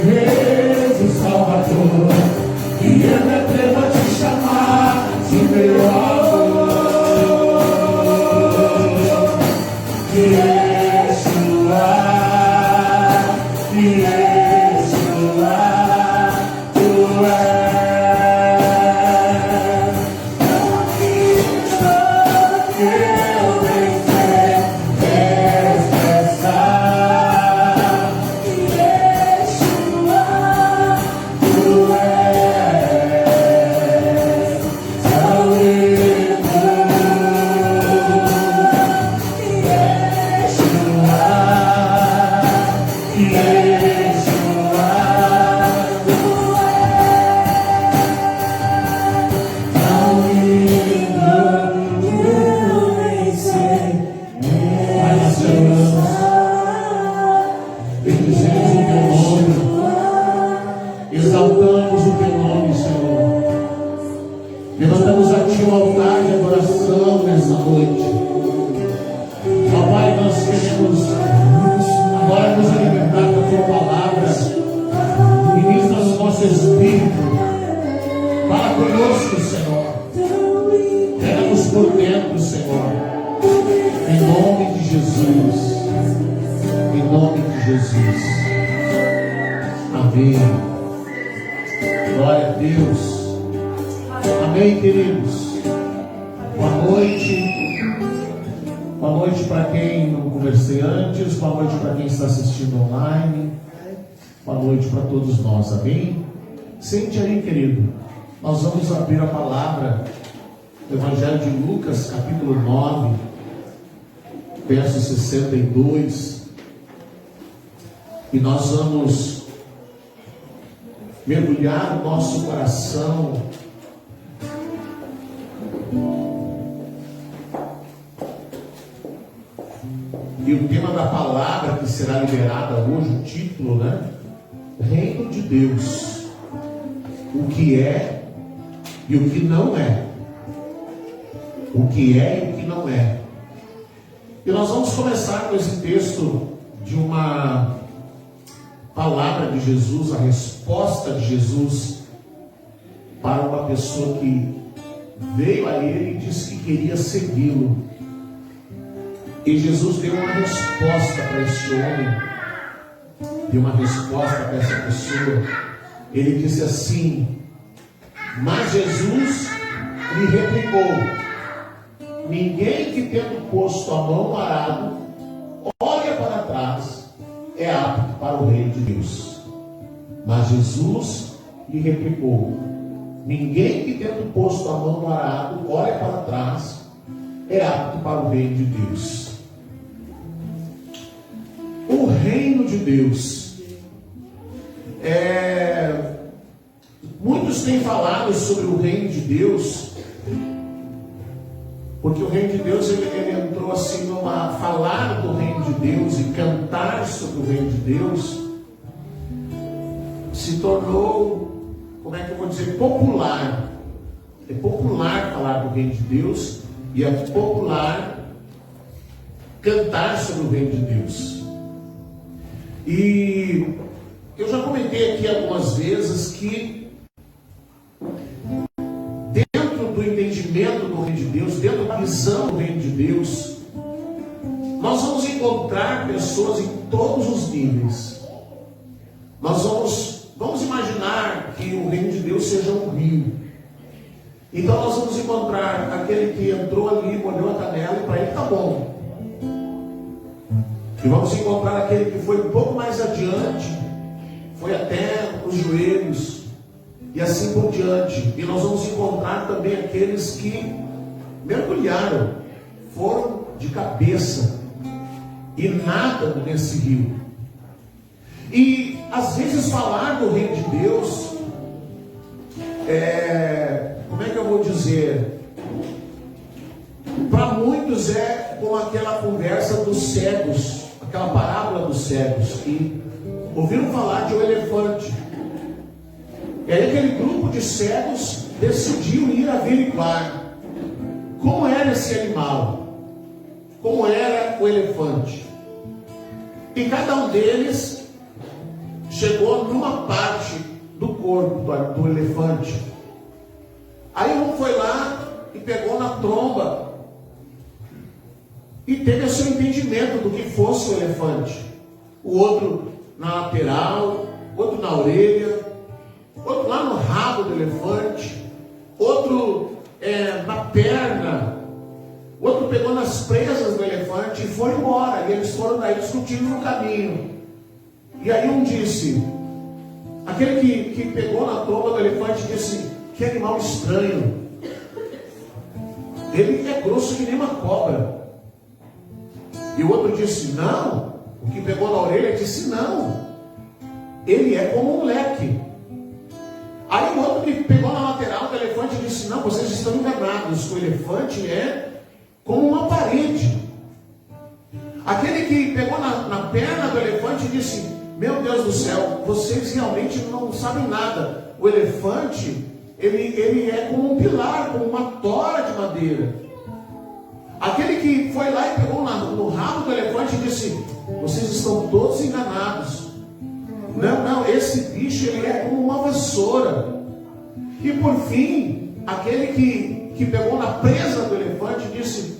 Jesus Salvador, e eu me atrevo a te chamar de meu amor. Yeshua, Yeshua, tu és a Cristo que eu vencer, expressar. Yeshua, tu és tão lindo. Exaltamos o teu nome, Senhor. Levantamos a ti um altar de adoração nessa noite. Ó Pai, nós queremos agora nos alimentar da tua palavra. Ministra o nosso espírito. Fala conosco, Senhor. Pega-nos por dentro, Senhor. Em nome de Jesus. Em nome de Jesus. Amém. Glória a Deus. Amém, queridos. Boa noite. Boa noite para quem não conversei antes. Boa noite para quem está assistindo online. Boa noite para todos nós. Amém? Sente aí, querido. Nós vamos abrir a palavra do Evangelho de Lucas, capítulo 9, verso 62. E nós vamos mergulhar o nosso coração e o tema da palavra que será liberada hoje, o título, né? Reino de Deus, o que é e o que não é. O que é e o que não é. E nós vamos começar com esse texto de uma palavra de Jesus, a resposta de Jesus para uma pessoa que veio a ele e disse que queria segui-lo. E Jesus deu uma resposta para esse homem, deu uma resposta para essa pessoa. Ele disse assim: mas Jesus lhe replicou: ninguém que tendo posto a mão no arado olha para trás é apto para o reino de Deus. Mas Jesus lhe replicou: ninguém que tendo posto a mão no arado olha para trás é apto para o reino de Deus. O reino de Deus. Muitos têm falado sobre o reino de Deus, porque o reino de Deus ele entrou assim numa falar do reino de Deus e cantar sobre o reino de Deus se tornou, como é que eu vou dizer, popular. É popular falar do reino de Deus e é popular cantar sobre o reino de Deus. E eu já comentei aqui algumas vezes que dentro do entendimento do reino de Deus, dentro da visão do reino de Deus, nós vamos encontrar pessoas em todos os níveis. Nós vamos imaginar que o reino de Deus seja um rio. Então nós vamos encontrar aquele que entrou ali, molhou a canela e para ele está bom. E vamos encontrar aquele que foi um pouco mais adiante, foi até os joelhos, e assim por diante. E nós vamos encontrar também aqueles que mergulharam, foram de cabeça e nadam nesse rio. E às vezes falar do reino de Deus como é que eu vou dizer? Para muitos é como aquela conversa dos cegos, aquela parábola dos cegos, que ouviram falar de um elefante. E aí aquele grupo de cegos decidiu ir averiguar como era esse animal, como era o elefante. E cada um deles chegou numa parte do corpo do elefante. Aí um foi lá e pegou na tromba e teve o seu entendimento do que fosse o elefante. O outro na lateral, outro na orelha, outro lá no rabo do elefante, outro na perna, outro pegou nas presas do elefante e foi embora. E eles foram daí discutindo no caminho. E aí um disse, aquele que pegou na tromba do elefante disse, que animal estranho. Ele é grosso que nem uma cobra. E o outro disse, não. O que pegou na orelha disse, não. Ele é como um leque. Aí o outro que pegou na lateral do elefante disse, não, vocês estão enganados. O elefante é como uma parede. Aquele que pegou na perna do elefante disse, meu Deus do céu, vocês realmente não sabem nada. O elefante, ele é como um pilar, como uma tora de madeira. Aquele que foi lá e pegou no rabo do elefante e disse, vocês estão todos enganados. Não, esse bicho ele é como uma vassoura. E por fim, aquele que pegou na presa do elefante disse,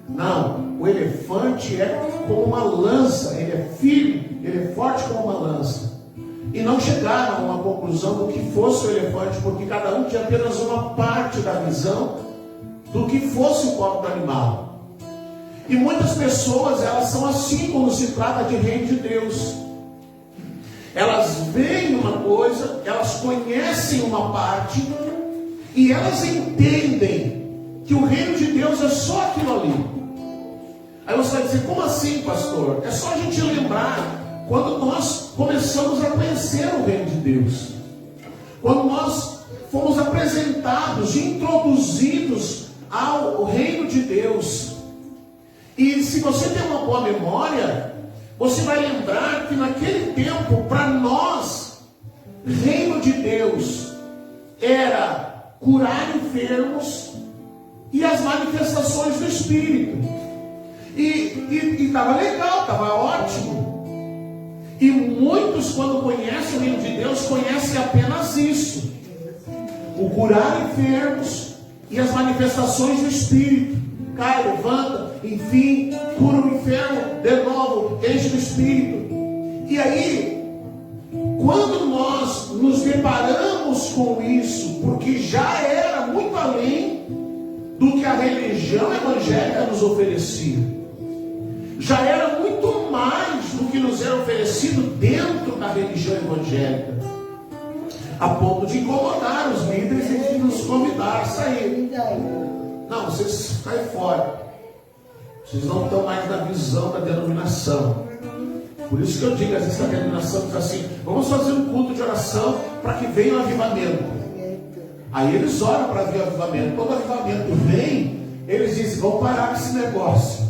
não, o elefante é como uma lança, ele é firme, ele é forte como uma lança. E não chegaram a uma conclusão do que fosse o elefante, porque cada um tinha apenas uma parte da visão do que fosse o corpo do animal. E muitas pessoas, elas são assim quando se trata de reino de Deus. Elas veem uma coisa, elas conhecem uma parte, e elas entendem que o reino de Deus é só aquilo ali. Aí você vai dizer, como assim, pastor? É só a gente lembrar quando nós começamos a conhecer o reino de Deus. Quando nós fomos apresentados, introduzidos ao reino de Deus. E se você tem uma boa memória, você vai lembrar que naquele tempo, para nós, reino de Deus era curar enfermos e as manifestações do Espírito. E estava legal, estava ótimo. E muitos, quando conhecem o reino de Deus, conhecem apenas isso: o curar enfermos e as manifestações do Espírito. Cai, levanta, enfim, cura o enfermo, de novo, enche do Espírito. E aí, quando nós nos deparamos com isso, porque já era muito além do que a religião evangélica nos oferecia, já era muito mais do que nos era oferecido dentro da religião evangélica, a ponto de incomodar os líderes e de nos convidar a sair. Não, vocês caem fora. Vocês não estão mais na visão da denominação. Por isso que eu digo, às vezes a denominação diz assim, vamos fazer um culto de oração para que venha o avivamento. Aí eles oram para vir o avivamento. Quando o avivamento vem, eles dizem, vamos parar com esse negócio.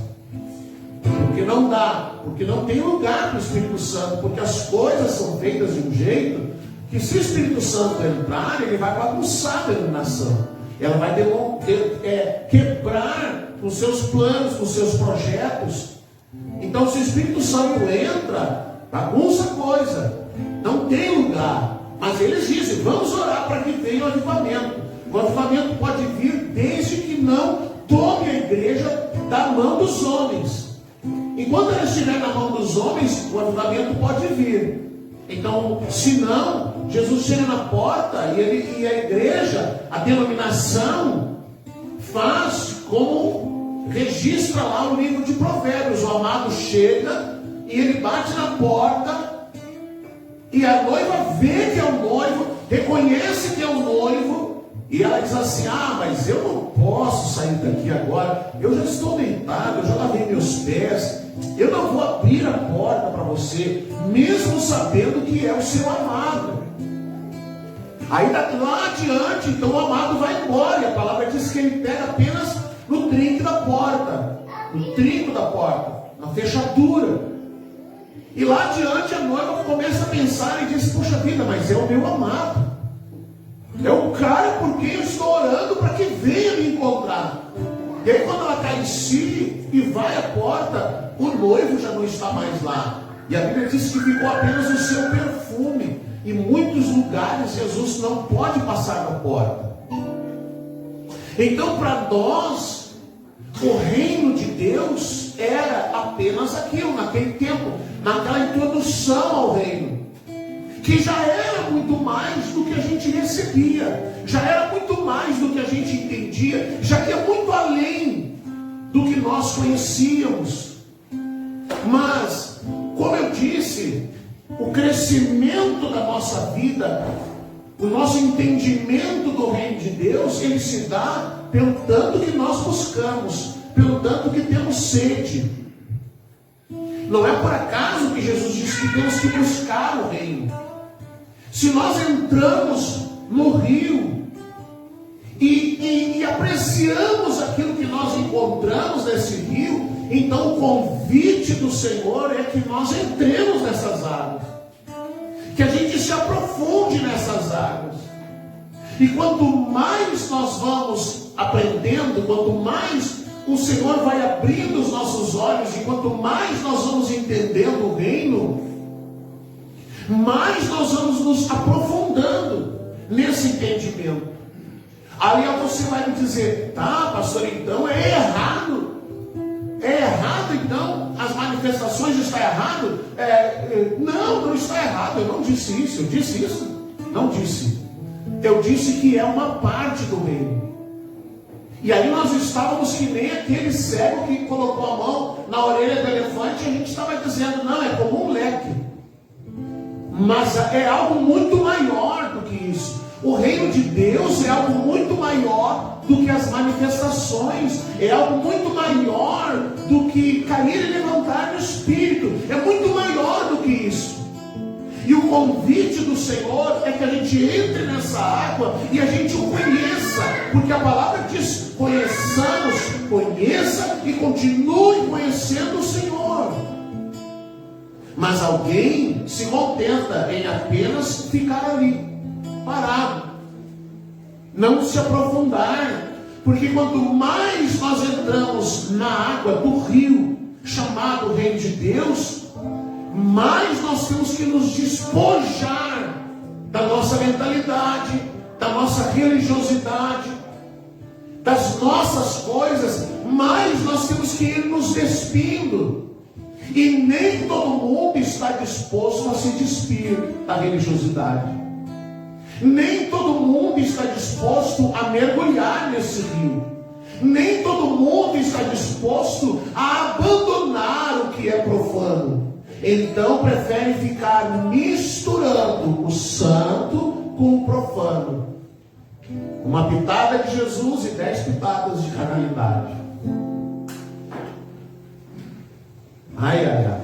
Porque não dá, porque não tem lugar para o Espírito Santo, porque as coisas são feitas de um jeito que, se o Espírito Santo entrar, ele vai bagunçar a denominação. Ela vai quebrar os seus planos, os seus projetos. Então, se o Espírito Santo entra, bagunça a coisa, não tem lugar. Mas eles dizem, vamos orar para que venha o avivamento. O avivamento pode vir desde que não tome a igreja da mão dos homens. Enquanto ela estiver na mão dos homens, o avivamento pode vir. Então, se não, Jesus chega na porta e a igreja, a denominação, faz como registra lá o livro de Provérbios. O amado chega e ele bate na porta e a noiva vê que é o noivo, reconhece que é o noivo, e ela diz assim, mas eu não posso sair daqui agora, eu já estou deitado, eu já lavei meus pés, eu não vou abrir a porta para você, mesmo sabendo que é o seu amado. Aí lá adiante, então o amado vai embora, e a palavra diz que ele pega apenas no trinco da porta, no trinco da porta, na fechadura. E lá adiante a noiva começa a pensar e diz, puxa vida, mas é o meu amado, é o cara por quem eu estou orando para que venha me encontrar. E aí quando ela cai em si e vai à porta, o noivo já não está mais lá. E a Bíblia diz que ficou apenas o seu perfume. Em muitos lugares Jesus não pode passar na porta. Então, para nós, o reino de Deus era apenas aquilo, naquele tempo, naquela introdução ao reino, que já era muito mais do que a gente recebia, já era muito mais do que a gente entendia, já ia muito além do que nós conhecíamos. Mas, como eu disse, o crescimento da nossa vida, o nosso entendimento do reino de Deus, ele se dá pelo tanto que nós buscamos, pelo tanto que temos sede. Não é por acaso que Jesus disse que temos que buscar o reino. Se nós entramos no rio e apreciamos aquilo que nós encontramos nesse rio, então o convite do Senhor é que nós entremos nessas águas, que a gente se aprofunde nessas águas. E quanto mais nós vamos aprendendo, quanto mais o Senhor vai abrindo os nossos olhos, e quanto mais nós vamos entendendo o reino, mais nós vamos nos aprofundando nesse entendimento. Aí você vai me dizer: tá, pastor, então é errado. É errado, então? As manifestações estão errado? Não está errado. Eu não disse isso. Eu disse isso? Não disse. Eu disse que é uma parte do reino. E aí nós estávamos que nem aquele cego que colocou a mão na orelha do elefante, e a gente estava dizendo: não, é como um leque. Mas é algo muito maior do que isso. O reino de Deus é algo muito maior do que as manifestações, é algo muito maior do que cair e levantar no Espírito, é muito maior do que isso. E o convite do Senhor é que a gente entre nessa água e a gente o conheça, porque a palavra diz: conheçamos, conheça e continue conhecendo o Senhor. Mas alguém se contenta em apenas ficar ali, parado, não se aprofundar, porque quanto mais nós entramos na água do rio, chamado Reino de Deus, mais nós temos que nos despojar da nossa mentalidade, da nossa religiosidade, das nossas coisas, mais nós temos que ir nos despindo. E nem todo mundo está disposto a se despir da religiosidade. Nem todo mundo está disposto a mergulhar nesse rio. Nem todo mundo está disposto a abandonar o que é profano. Então prefere ficar misturando o santo com o profano. Uma pitada de Jesus e 10 pitadas de carnalidade. Ai, ai, ai.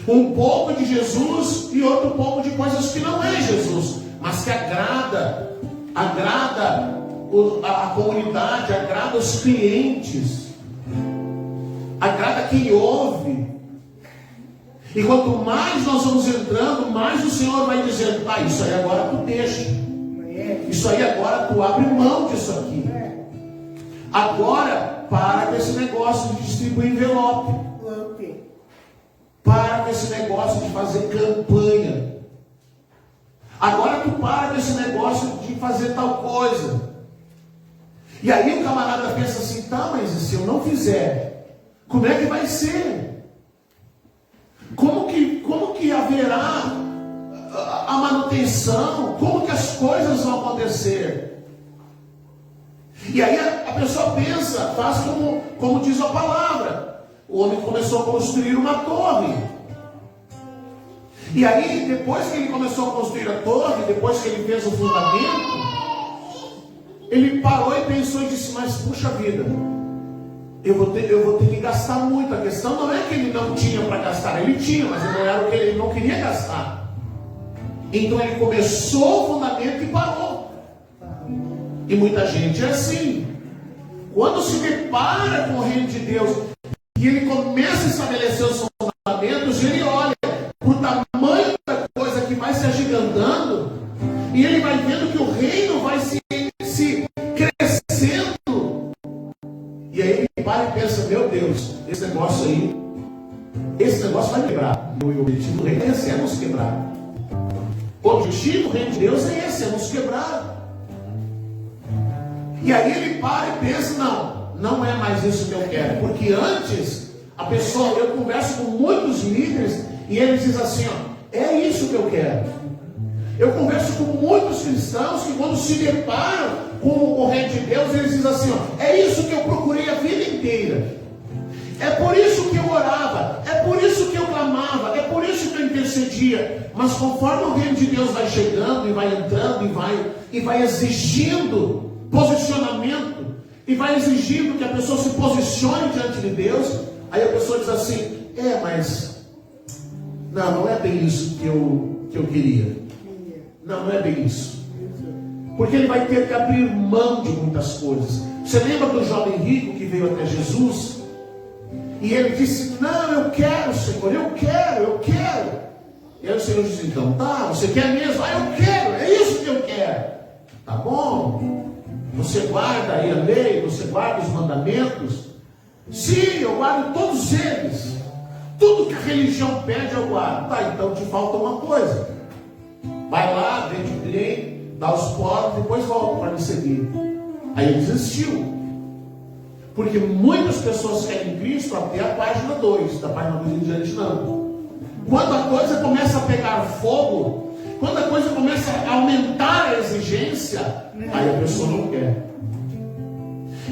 Um pouco de Jesus e outro pouco de coisas que não é Jesus, mas que agrada a comunidade, agrada os clientes, agrada quem ouve. E quanto mais nós vamos entrando, mais o Senhor vai dizendo: ah, isso aí agora tu deixa, isso aí agora tu abre mão disso aqui. Agora para com esse negócio de distribuir envelope, para com esse negócio de fazer campanha. Agora tu para com esse negócio de fazer tal coisa. E aí o camarada pensa assim: tá, mas se eu não fizer, como é que vai ser? Como que haverá a manutenção? Como que as coisas vão acontecer? E aí a pessoa pensa, faz como diz a palavra. O homem começou a construir uma torre. E aí, depois que ele começou a construir a torre, depois que ele fez o fundamento, ele parou e pensou e disse: mas puxa vida, eu vou ter que gastar muito. A questão não é que ele não tinha para gastar, ele tinha, mas não era o que ele não queria gastar. Então ele começou o fundamento e parou. E muita gente é assim. Quando se depara com o reino de Deus e ele começa a estabelecer os fundamentos, ele olha para o tamanho da coisa que vai se agigantando, e ele vai vendo que o reino vai se crescendo. E aí ele para e pensa: meu Deus, esse negócio vai quebrar. O objetivo do reino é esse, é nos quebrar. O objetivo do reino de Deus é esse, é nos quebrar. E aí ele para e pensa, não é mais isso que eu quero. Porque antes, eu converso com muitos líderes e eles dizem assim, é isso que eu quero. Eu converso com muitos cristãos que quando se deparam com o reino de Deus, eles dizem assim, é isso que eu procurei a vida inteira. É por isso que eu orava, é por isso que eu clamava, é por isso que eu intercedia. Mas conforme o reino de Deus vai chegando e vai entrando e vai exigindo posicionamento, e vai exigindo que a pessoa se posicione diante de Deus, aí a pessoa diz assim, mas não é bem isso que eu queria. Não é bem isso. Porque ele vai ter que abrir mão de muitas coisas. Você lembra do jovem rico que veio até Jesus? E ele disse, não, eu quero, Senhor, eu quero. E aí o Senhor disse, então tá, você quer mesmo? Eu quero, é isso que eu quero. Tá bom? Você guarda aí a lei, você guarda os mandamentos? Sim, eu guardo todos eles. Tudo que a religião pede eu guardo. Tá, então te falta uma coisa. Vai lá, vende o trem, dá os pobres, depois volta para me seguir. Aí ele desistiu. Porque muitas pessoas querem Cristo até a página 2, da página 2 em diante não. Quando a coisa começa a pegar fogo, quando a coisa começa a aumentar a exigência, aí a pessoa não quer.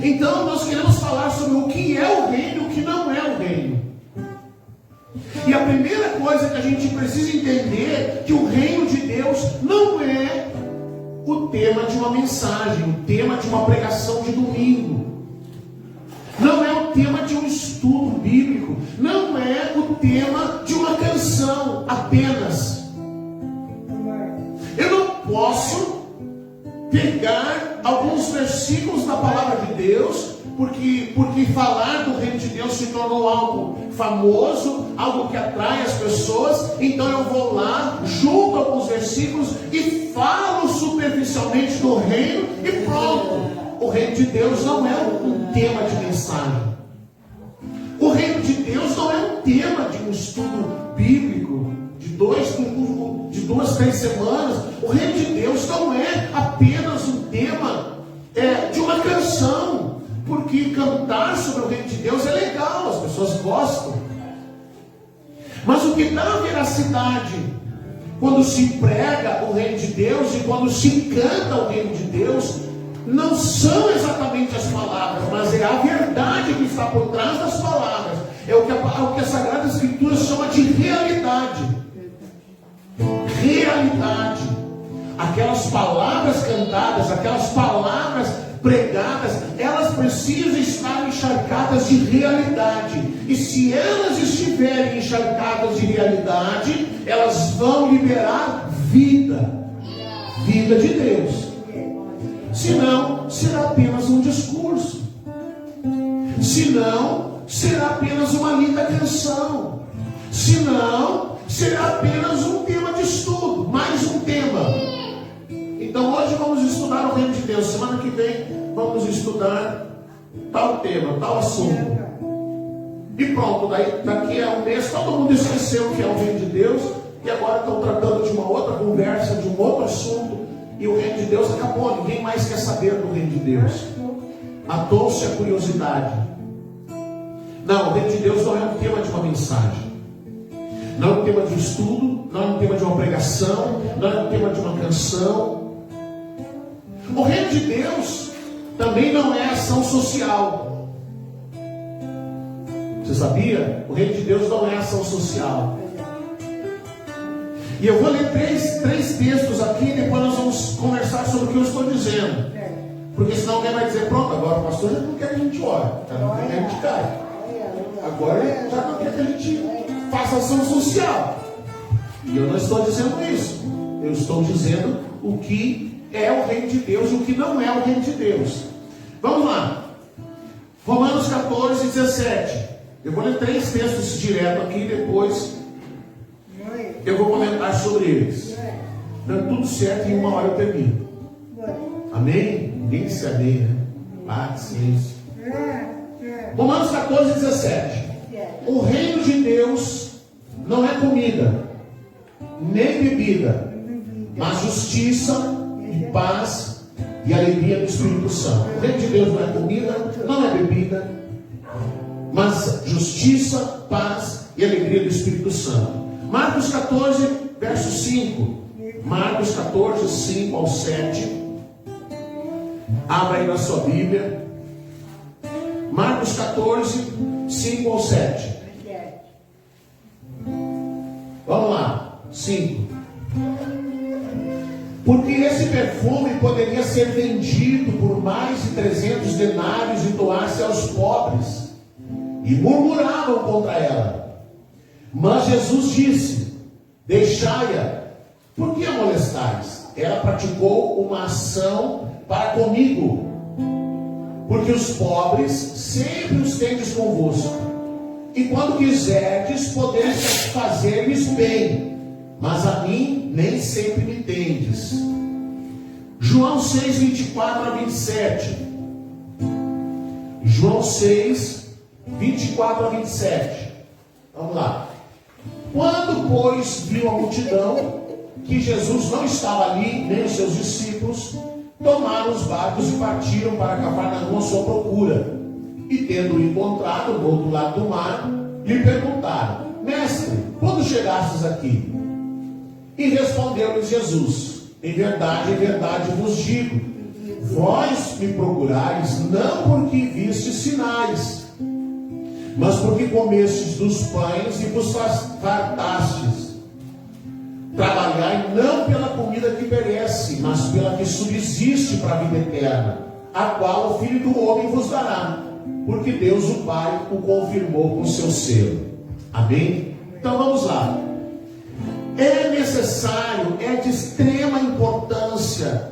Então nós queremos falar sobre o que é o reino e o que não é o reino. E a primeira coisa que a gente precisa entender, que o reino de Deus não é o tema de uma mensagem, o tema de uma pregação de domingo. Não é o tema de um estudo bíblico. Não é o tema de uma canção apenas. Eu não posso pegar alguns versículos da palavra de Deus, porque falar do reino de Deus se tornou algo famoso, algo que atrai as pessoas. Então eu vou lá, junto alguns versículos e falo superficialmente do reino e pronto. O reino de Deus não é um tema de mensagem. O reino de Deus não é um tema de um estudo bíblico de 2, 3 semanas. O reino de Deus não é apenas um tema de uma canção. Porque cantar sobre o reino de Deus é legal, as pessoas gostam. Mas o que dá veracidade quando se prega o reino de Deus e quando se canta o reino de Deus, não são exatamente as palavras, mas é a verdade que está por trás das palavras. É o que a Sagrada Escritura chama de realidade. Realidade. Aquelas palavras cantadas, aquelas palavras pregadas, elas precisam estar encharcadas de realidade. E se elas estiverem encharcadas de realidade, elas vão liberar vida. Vida de Deus. Senão, será apenas um discurso. Senão, será apenas uma linda canção. Senão, será apenas um tema de estudo. Mais um tema. Então, hoje vamos estudar o reino de Deus. Semana que vem, vamos estudar tal tema, tal assunto. E pronto, daqui a um mês, todo mundo esqueceu o que é o reino de Deus. E agora estão tratando de uma outra conversa, de um outro assunto. E o reino de Deus acabou, ninguém mais quer saber do reino de Deus. Matou-se a curiosidade. Não, o reino de Deus não é um tema de uma mensagem. Não é um tema de estudo, não é um tema de uma pregação, não é um tema de uma canção. O reino de Deus também não é ação social. Você sabia? O reino de Deus não é ação social. E eu vou ler três textos aqui e depois nós vamos conversar sobre o que eu estou dizendo. Porque senão alguém vai dizer, pronto, agora o pastor já não quer que a gente ore, já não quer que a gente caia. Agora já não quer que a gente faça ação social. E eu não estou dizendo isso. Eu estou dizendo o que é o reino de Deus e o que não é o reino de Deus. Vamos lá. Romanos 14, 17. Eu vou ler 3 textos direto aqui e depois eu vou comentar sobre eles. Dando tudo certo, em 1 hora eu termino. Amém? Ninguém disse amém, né? Ah, silêncio. Romanos 14, 17. O reino de Deus não é comida, nem bebida, mas justiça e paz e alegria do Espírito Santo. O reino de Deus não é comida, não é bebida, mas justiça, paz e alegria do Espírito Santo. Marcos 14, verso 5. Marcos 14, 5 ao 7. Abra aí na sua Bíblia. Marcos 14, 5 ao 7. Vamos lá. 5. Porque esse perfume poderia ser vendido por mais de 300 denários e doar-se aos pobres. E murmuravam contra ela. Mas Jesus disse: deixai-a, por que a molestais? Ela praticou uma ação para comigo, porque os pobres sempre os tendes convosco, e quando quiserdes, podeis fazer-lhes bem, mas a mim nem sempre me tendes. João 6, 24 a 27. João 6, 24 a 27. Vamos lá. Quando, pois, viu a multidão, que Jesus não estava ali, nem os seus discípulos, tomaram os barcos e partiram para Cafarnaum à sua procura. E tendo-o encontrado do outro lado do mar, lhe perguntaram: mestre, quando chegastes aqui? E respondeu-lhes Jesus: em verdade vos digo, vós me procurais não porque vistes sinais, mas porque comestes dos pães e vos fartastes. Trabalhai não pela comida que perece, mas pela que subsiste para a vida eterna, a qual o Filho do Homem vos dará, porque Deus o Pai o confirmou com seu selo. Amém? Então vamos lá. É necessário, é de extrema importância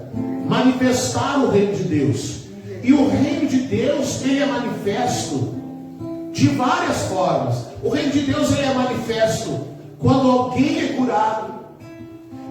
manifestar o reino de Deus. E o reino de Deus, ele é manifesto de várias formas. O reino de Deus, ele é manifesto quando alguém é curado.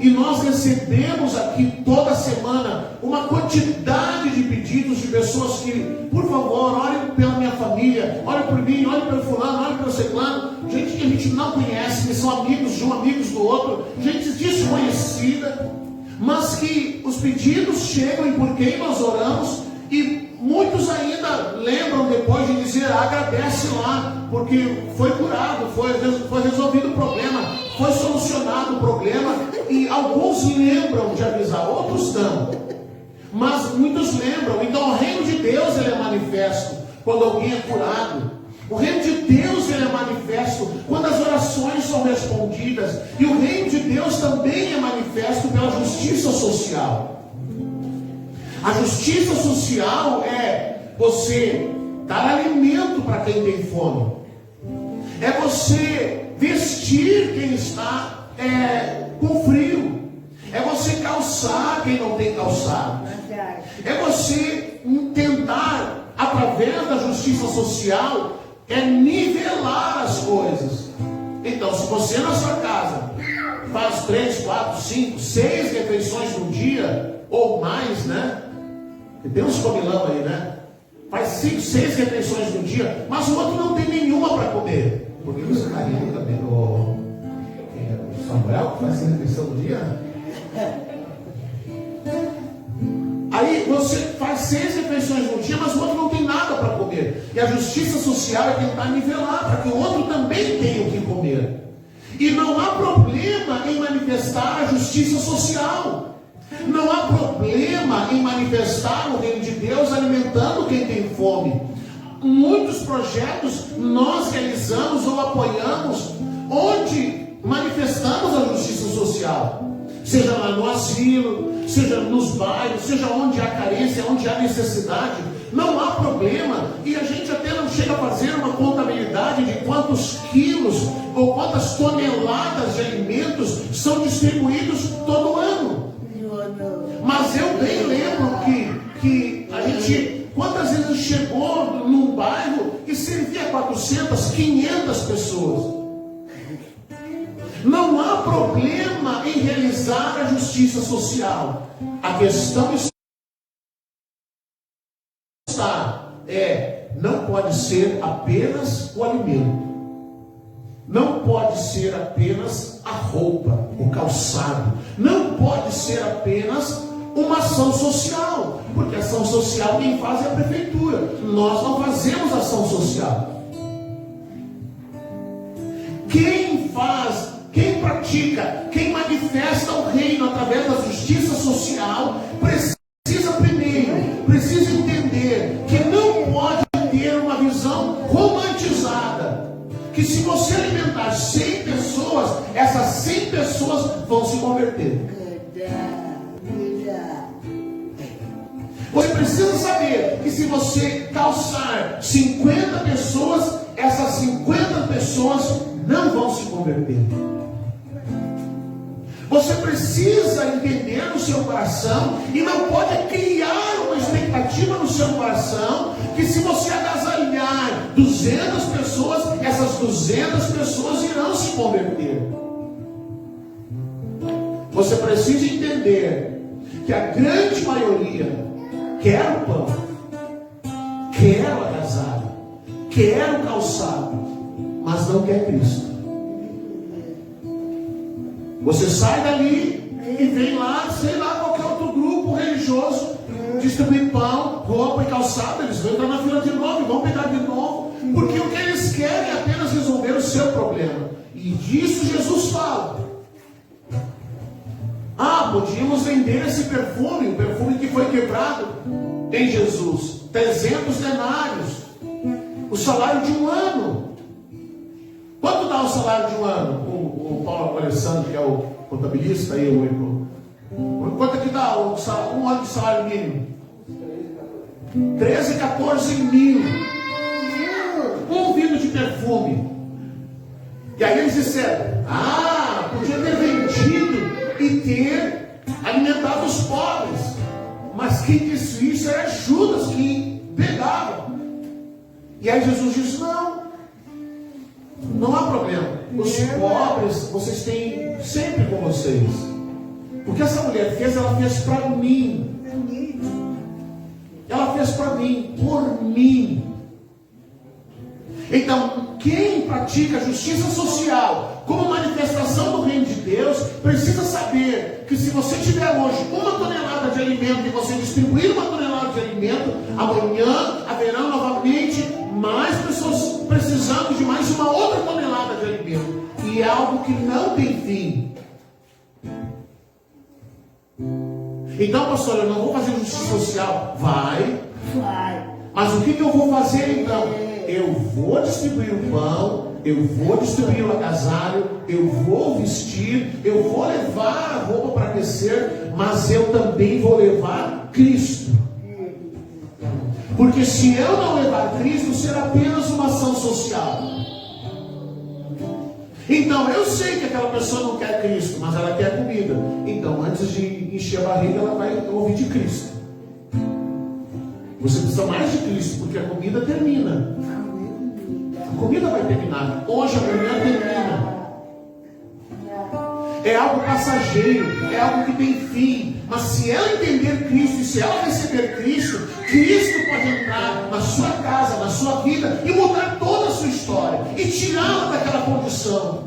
E nós recebemos aqui toda semana uma quantidade de pedidos de pessoas que, por favor, olhem pela minha família, olhem por mim, olhem pelo fulano, olhem pelo ciclano, gente que a gente não conhece, que são amigos de um, amigos do outro, gente desconhecida, mas que os pedidos chegam e por quem nós oramos, e muitos ainda lembram depois de dizer: agradece lá, porque foi curado, foi resolvido o problema, foi solucionado o problema. E alguns lembram de avisar, outros não, mas muitos lembram. Então o reino de Deus, ele é manifesto quando alguém é curado. O reino de Deus, ele é manifesto quando as orações são respondidas. E o reino de Deus também é manifesto pela justiça social. A justiça social é você dar alimento para quem tem fome, é você vestir quem está com frio, é você calçar quem não tem calçado, é você tentar, através da justiça social, nivelar as coisas. Então, se você na sua casa faz 3, 4, 5, 6 refeições no dia, ou mais, né? Tem uns comilão aí, né? Faz 5, 6 refeições no dia, mas o outro não tem nenhuma para comer. Por que você está rindo também? O Samuel, que faz 6 refeições no dia? Aí você faz 6 refeições no dia, mas o outro não tem nada para comer. E a justiça social é tentar nivelar, para que o outro também tenha o que comer. E não há problema em manifestar a justiça social. Não há problema em manifestar o reino de Deus alimentando quem tem fome. Muitos projetos nós realizamos ou apoiamos onde manifestamos a justiça social. Seja lá no asilo, seja nos bairros, seja onde há carência, onde há necessidade. Não há problema. E a gente até não chega a fazer uma contabilidade de quantos quilos ou quantas toneladas de alimentos são distribuídos todo ano. Mas eu bem lembro que a gente, quantas vezes chegou num bairro e servia 400, 500 pessoas. Não há problema em realizar a justiça social. A questão está, não pode ser apenas o alimento. não pode ser apenas a roupa, o calçado. Não pode ser apenas uma ação social, porque ação social quem faz é a prefeitura. Nós não fazemos ação social. Quem faz, quem pratica, quem manifesta o reino através da justiça social, precisa entender que não pode ter uma visão romantizada, que se você alimentar 100 pessoas, essas 100 pessoas vão se converter. Você precisa saber que se você calçar 50 pessoas, essas 50 pessoas não vão se converter. Você precisa entender no seu coração e não pode criar uma expectativa no seu coração que se você agasalhar 200 pessoas, essas 200 pessoas irão se converter. Você precisa entender que a grande maioria quer o pão, quer o agasalho, quer o calçado, mas não quer Cristo. Você sai dali e vem lá, sei lá, qualquer outro grupo religioso, distribuir pão, roupa e calçado. Eles vão entrar na fila de novo e vão pegar de novo, porque o que eles querem é apenas resolver o seu problema. E disso Jesus fala. Podíamos vender esse perfume, o perfume que foi quebrado em Jesus, 300 denários, o salário de um ano. Quanto dá o salário de um ano? O Paulo Alessandro, que é o contabilista, quanto é que dá um ano de salário mínimo? 13, 14 mil. Um vidro de perfume. E aí eles disseram, podia ter vendido e ter alimentado os pobres. Mas quem disse isso era Judas, que pegava. E aí Jesus disse, não há problema. Os pobres vocês têm sempre com vocês. O que essa mulher fez, ela fez para mim. Ela fez para mim, por mim. Então, quem pratica justiça social como manifestação do reino de Deus, precisa saber que se você tiver hoje 1 tonelada de alimento e você distribuir 1 tonelada de alimento, amanhã haverá novamente mais pessoas precisando de mais uma outra tonelada de alimento. E é algo que não tem fim. Então, pastor, eu não vou fazer justiça social. Vai. Mas o que eu vou fazer então? Eu vou distribuir o pão, eu vou distribuir o agasalho, eu vou vestir, eu vou levar a roupa para aquecer, mas eu também vou levar Cristo. Porque se eu não levar Cristo, será apenas uma ação social. Então, eu sei que aquela pessoa não quer Cristo, mas ela quer comida. Então, antes de encher a barriga, ela vai ouvir de Cristo. Você precisa mais de Cristo, porque a comida termina. A comida vai terminar. Hoje, amanhã termina. É algo passageiro, é algo que tem fim. Mas se ela entender Cristo, e se ela receber Cristo, Cristo pode entrar na sua casa, na sua vida, e mudar toda a sua história, e tirá-la daquela condição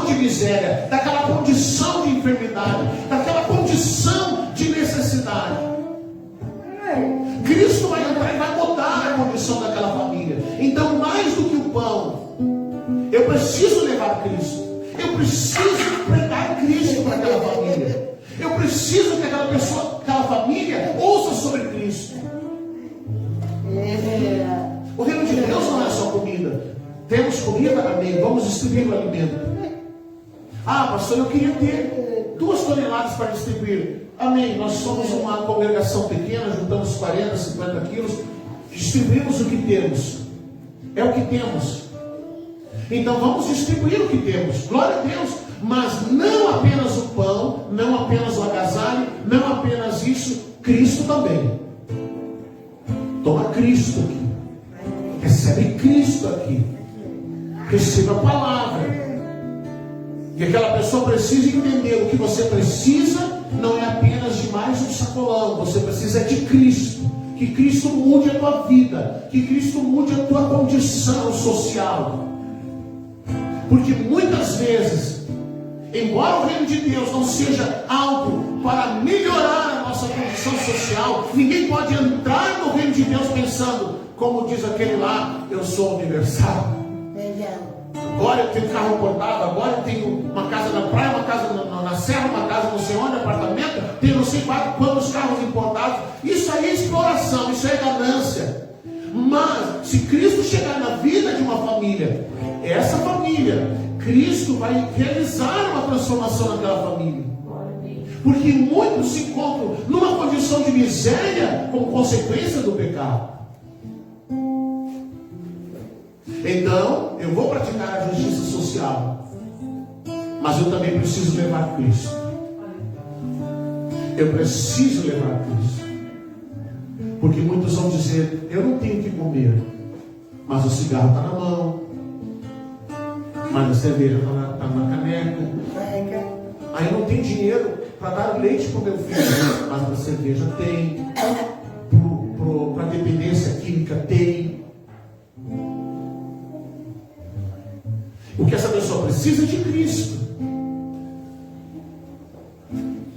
de miséria, daquela condição de enfermidade, daquela condição de necessidade. Cristo vai entrar e vai mudar a condição daquela família. Então, mais do que o pão, eu preciso levar Cristo. Eu preciso pregar Cristo para aquela família. Eu preciso que aquela pessoa, aquela família, ouça sobre Cristo. O reino de Deus não é só comida. Temos comida, amém. Vamos distribuir o alimento. Pastor, eu queria ter 2 toneladas para distribuir. Amém. Nós somos uma congregação pequena, juntamos 40, 50 quilos. Distribuímos o que temos. É o que temos. Então vamos distribuir o que temos. Glória a Deus. Mas não apenas o pão, não apenas o agasalho, não apenas isso, Cristo também. Toma Cristo aqui. Recebe Cristo aqui. Receba a palavra. E aquela pessoa precisa entender o que você precisa não é apenas de mais um sacolão. Você precisa de Cristo. que Cristo mude a tua vida, que Cristo mude a tua condição social. Porque muitas vezes, embora o reino de Deus não seja algo para melhorar a nossa condição social, ninguém pode entrar no reino de Deus pensando, como diz aquele lá, eu sou universal. Agora eu tenho carro importado, agora eu tenho uma casa na praia, uma casa na serra, uma casa não sei onde, apartamento, tenho não sei quantos carros importados. Isso aí é exploração, isso é ganância. Mas se Cristo chegar na vida de uma família, essa família, Cristo vai realizar uma transformação naquela família. Porque muitos se encontram numa condição de miséria como consequência do pecado. Então, eu vou praticar a justiça social, mas eu também preciso levar Cristo. Eu preciso levar Cristo. Porque muitos vão dizer, eu não tenho o que comer, mas o cigarro está na mão, mas a cerveja está na caneca. Aí não tem dinheiro para dar leite para o meu filho, mas para a cerveja tem, para a dependência química tem. O que essa pessoa precisa é de Cristo.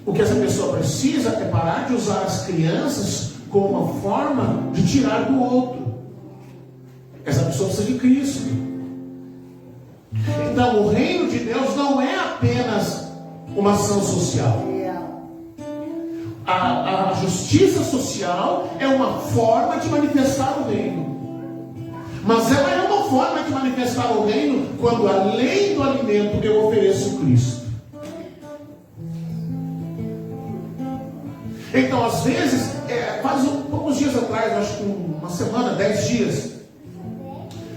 O que essa pessoa precisa é parar de usar as crianças como uma forma de tirar do outro. Essa pessoa precisa de Cristo. Então o reino de Deus não é apenas uma ação social. A justiça social é uma forma de manifestar o reino. Mas ela é uma forma de manifestar o reino quando, além do alimento, eu ofereço Cristo. Então, às vezes, faz poucos dias atrás, acho que uma semana, 10 dias,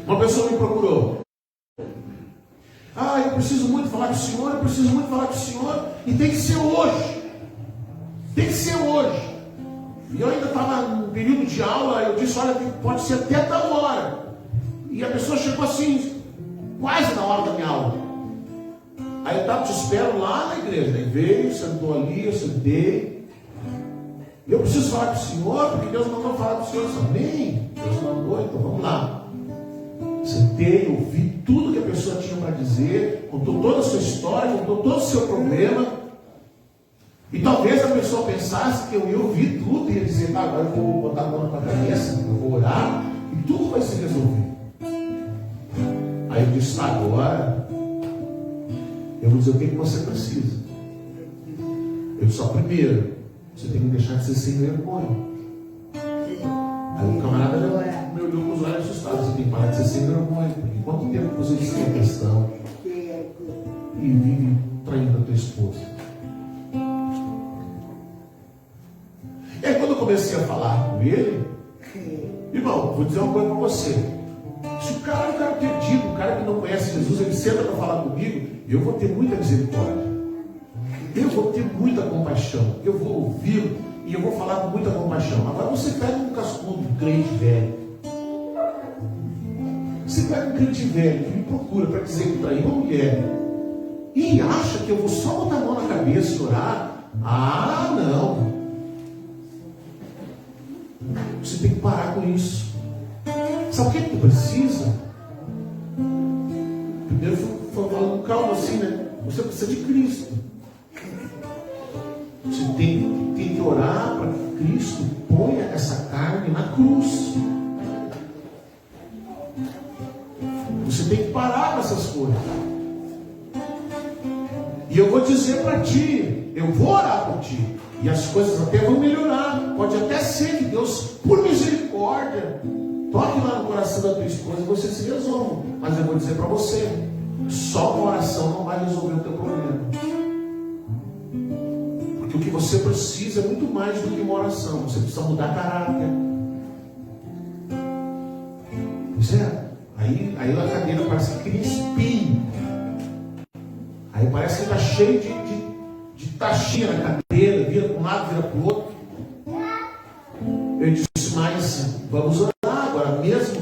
uma pessoa me procurou. Eu preciso muito falar com o senhor, eu preciso muito falar com o senhor, e tem que ser hoje. Tem que ser hoje. E eu ainda estava no período de aula, eu disse, olha, pode ser até tal hora. E a pessoa chegou assim, quase na hora da minha aula. Aí eu te espero lá na igreja. Aí veio, sentou ali, eu sentei. Eu preciso falar com o senhor, porque Deus mandou falar com o senhor. Amém? Deus mandou, então vamos lá. Sentei, ouvi tudo que a pessoa tinha para dizer, contou toda a sua história, contou todo o seu problema. E talvez a pessoa pensasse que eu ia ouvir tudo e ia dizer, agora eu vou botar a mão na cabeça, eu vou orar, e tudo vai se resolver. Aí eu disse, agora eu vou dizer o que você precisa. Eu disse, primeiro, você tem que deixar de ser sem vergonha. Aí o camarada me olhou com os olhos assustados. Você tem que parar de ser sem vergonha. Porque quanto tempo você diz que é cristão e vive traindo a tua esposa? E aí quando eu comecei a falar com ele, irmão, vou dizer uma coisa para você. Se o cara é um cara perdido, um cara que não conhece Jesus, ele senta para falar comigo, eu vou ter muita misericórdia. Eu vou ter muita compaixão. Eu vou ouvi-lo e eu vou falar com muita compaixão. Agora você pega um cascudo, um crente velho. Você pega um crente velho que me procura para dizer que traiu uma mulher e acha que eu vou só botar a mão na cabeça e orar. Não. Você tem que parar com isso. Sabe o que tu precisa? Primeiro foi falando calma assim, né? Você precisa de Cristo. Você tem que orar para que Cristo ponha essa carne na cruz. Você tem que parar com essas coisas. E eu vou dizer para ti, eu vou orar por ti, e as coisas até vão melhorar. Pode até ser que Deus, por misericórdia, toque lá no coração da tua esposa e você se resolva. Mas eu vou dizer para você, só uma oração não vai resolver o teu problema. Porque o que você precisa é muito mais do que uma oração. Você precisa mudar caráter. Certo? Aí a cadeira parece que cria espinho. Aí parece que está cheio de taxinha na cadeira, vira para um lado, vira para o outro. Eu disse, mas vamos orar agora, mesmo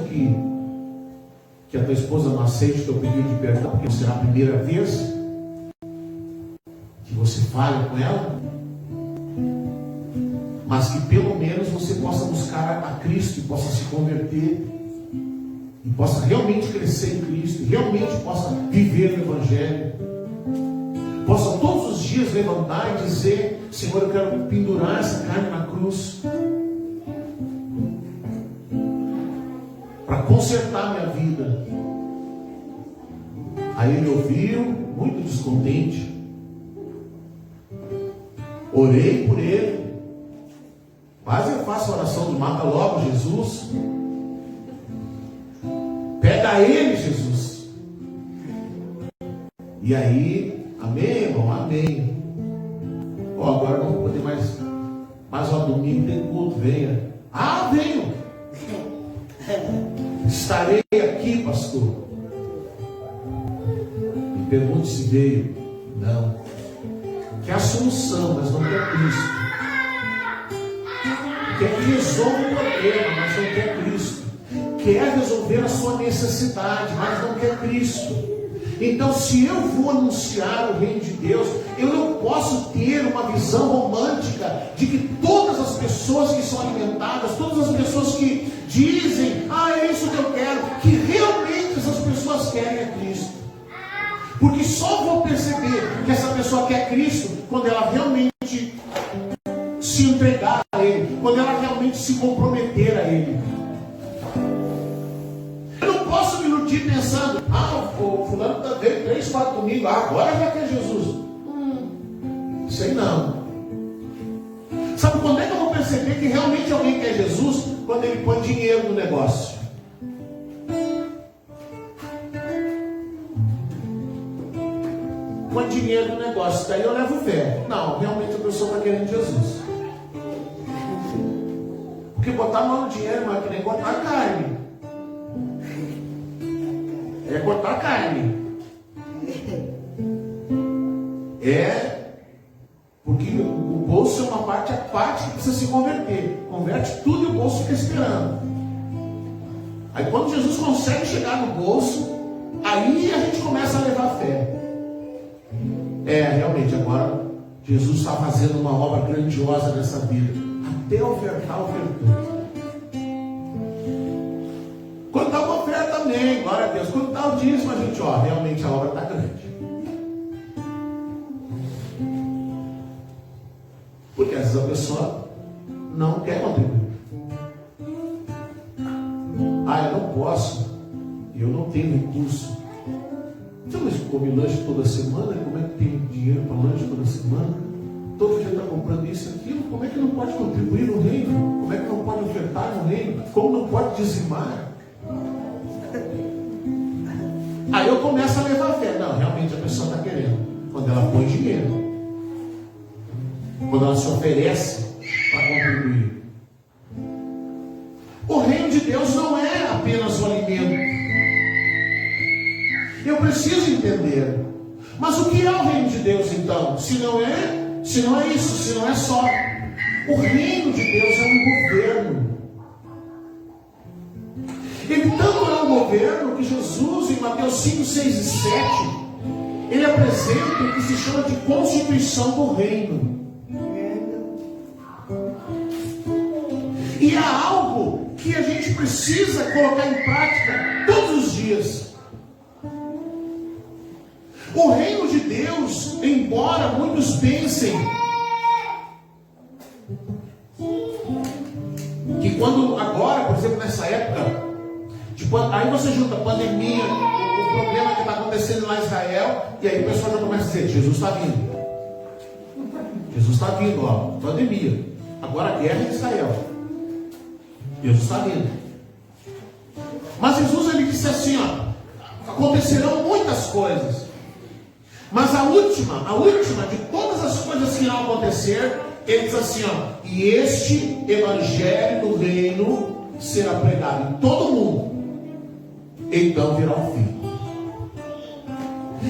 que a tua esposa não aceite o teu pedido de perdão, porque será a primeira vez que você falha com ela. mas que pelo menos você possa buscar a Cristo e possa se converter, e possa realmente crescer em Cristo, e realmente possa viver no Evangelho, possa todos os dias levantar e dizer: Senhor, eu quero pendurar essa carne na cruz, para consertar minha vida. Aí ele ouviu, muito descontente, orei por ele, quase eu faço a oração do mata logo Jesus, pega ele, Jesus. E aí, amém, irmão, amém. Agora não vou poder mais ao domingo tem culto, venha. Ah, venho. Estarei aqui, pastor. Me pergunte se veio. Não. Quer a solução, mas não quer Cristo. Quer que resolva o problema, mas não quer Cristo. Quer resolver a sua necessidade, mas não quer Cristo. Então, se eu vou anunciar o reino de Deus, eu não posso ter uma visão romântica de que todas as pessoas que são alimentadas, todas as pessoas que dizem: ah, é isso que eu quero, que realmente essas pessoas querem é Cristo. Porque só vou perceber que essa pessoa quer Cristo quando ela realmente se entregar a Ele, quando ela realmente se comprometer a Ele. Eu não posso me iludir pensando: ah, o fulano veio 3, 4 domingos, agora já quer Jesus. Isso aí não. Sabe quando é que eu vou perceber que realmente alguém quer Jesus? Quando ele põe dinheiro no negócio. Põe dinheiro no negócio, daí eu levo fé. Não, realmente a pessoa está querendo Jesus. Porque botar a mão no dinheiro não é que nem cortar carne. É cortar carne. É porque o bolso é uma parte, a parte que precisa se converter. Converte tudo e o bolso fica esperando. Aí quando Jesus consegue chegar no bolso, aí a gente começa a levar fé. Realmente agora Jesus está fazendo uma obra grandiosa nessa vida. Até ofertar, ofertou. Quando dá uma oferta, amém, glória a Deus. Quando dá o dízimo, a gente, realmente a obra está grande. Porque às vezes a pessoa não quer contribuir. Eu não posso, eu não tenho recurso. Então, mas come lanche toda semana? Como é que tem dinheiro para lanche toda semana? Todo dia está comprando isso e aquilo. Como é que não pode contribuir no reino? Como é que não pode ofertar no reino? Como não pode dizimar? Aí eu começo a levar fé. Não, realmente a pessoa está querendo. Quando ela põe dinheiro, quando ela se oferece para contribuir. O reino de Deus não é apenas o alimento. Eu preciso entender. Mas o que é o reino de Deus então? Se não é isso, se não é só. O reino de Deus é um governo. Ele tanto é um governo que Jesus, em Mateus 5, 6 e 7, ele apresenta o que se chama de constituição do reino. E há algo que a gente precisa colocar em prática todos os dias. O reino de Deus, embora muitos pensem que quando agora, por exemplo, nessa época, aí você junta a pandemia, o problema que está acontecendo lá em Israel, e aí o pessoal já começa a dizer: Jesus está vindo. Jesus está vindo, pandemia. Agora a guerra em Israel. Jesus está vindo. Mas Jesus, ele disse assim, acontecerão muitas coisas. Mas a última de todas as coisas que irão acontecer, ele diz assim, e este evangelho do reino será pregado em todo mundo, então virá o fim.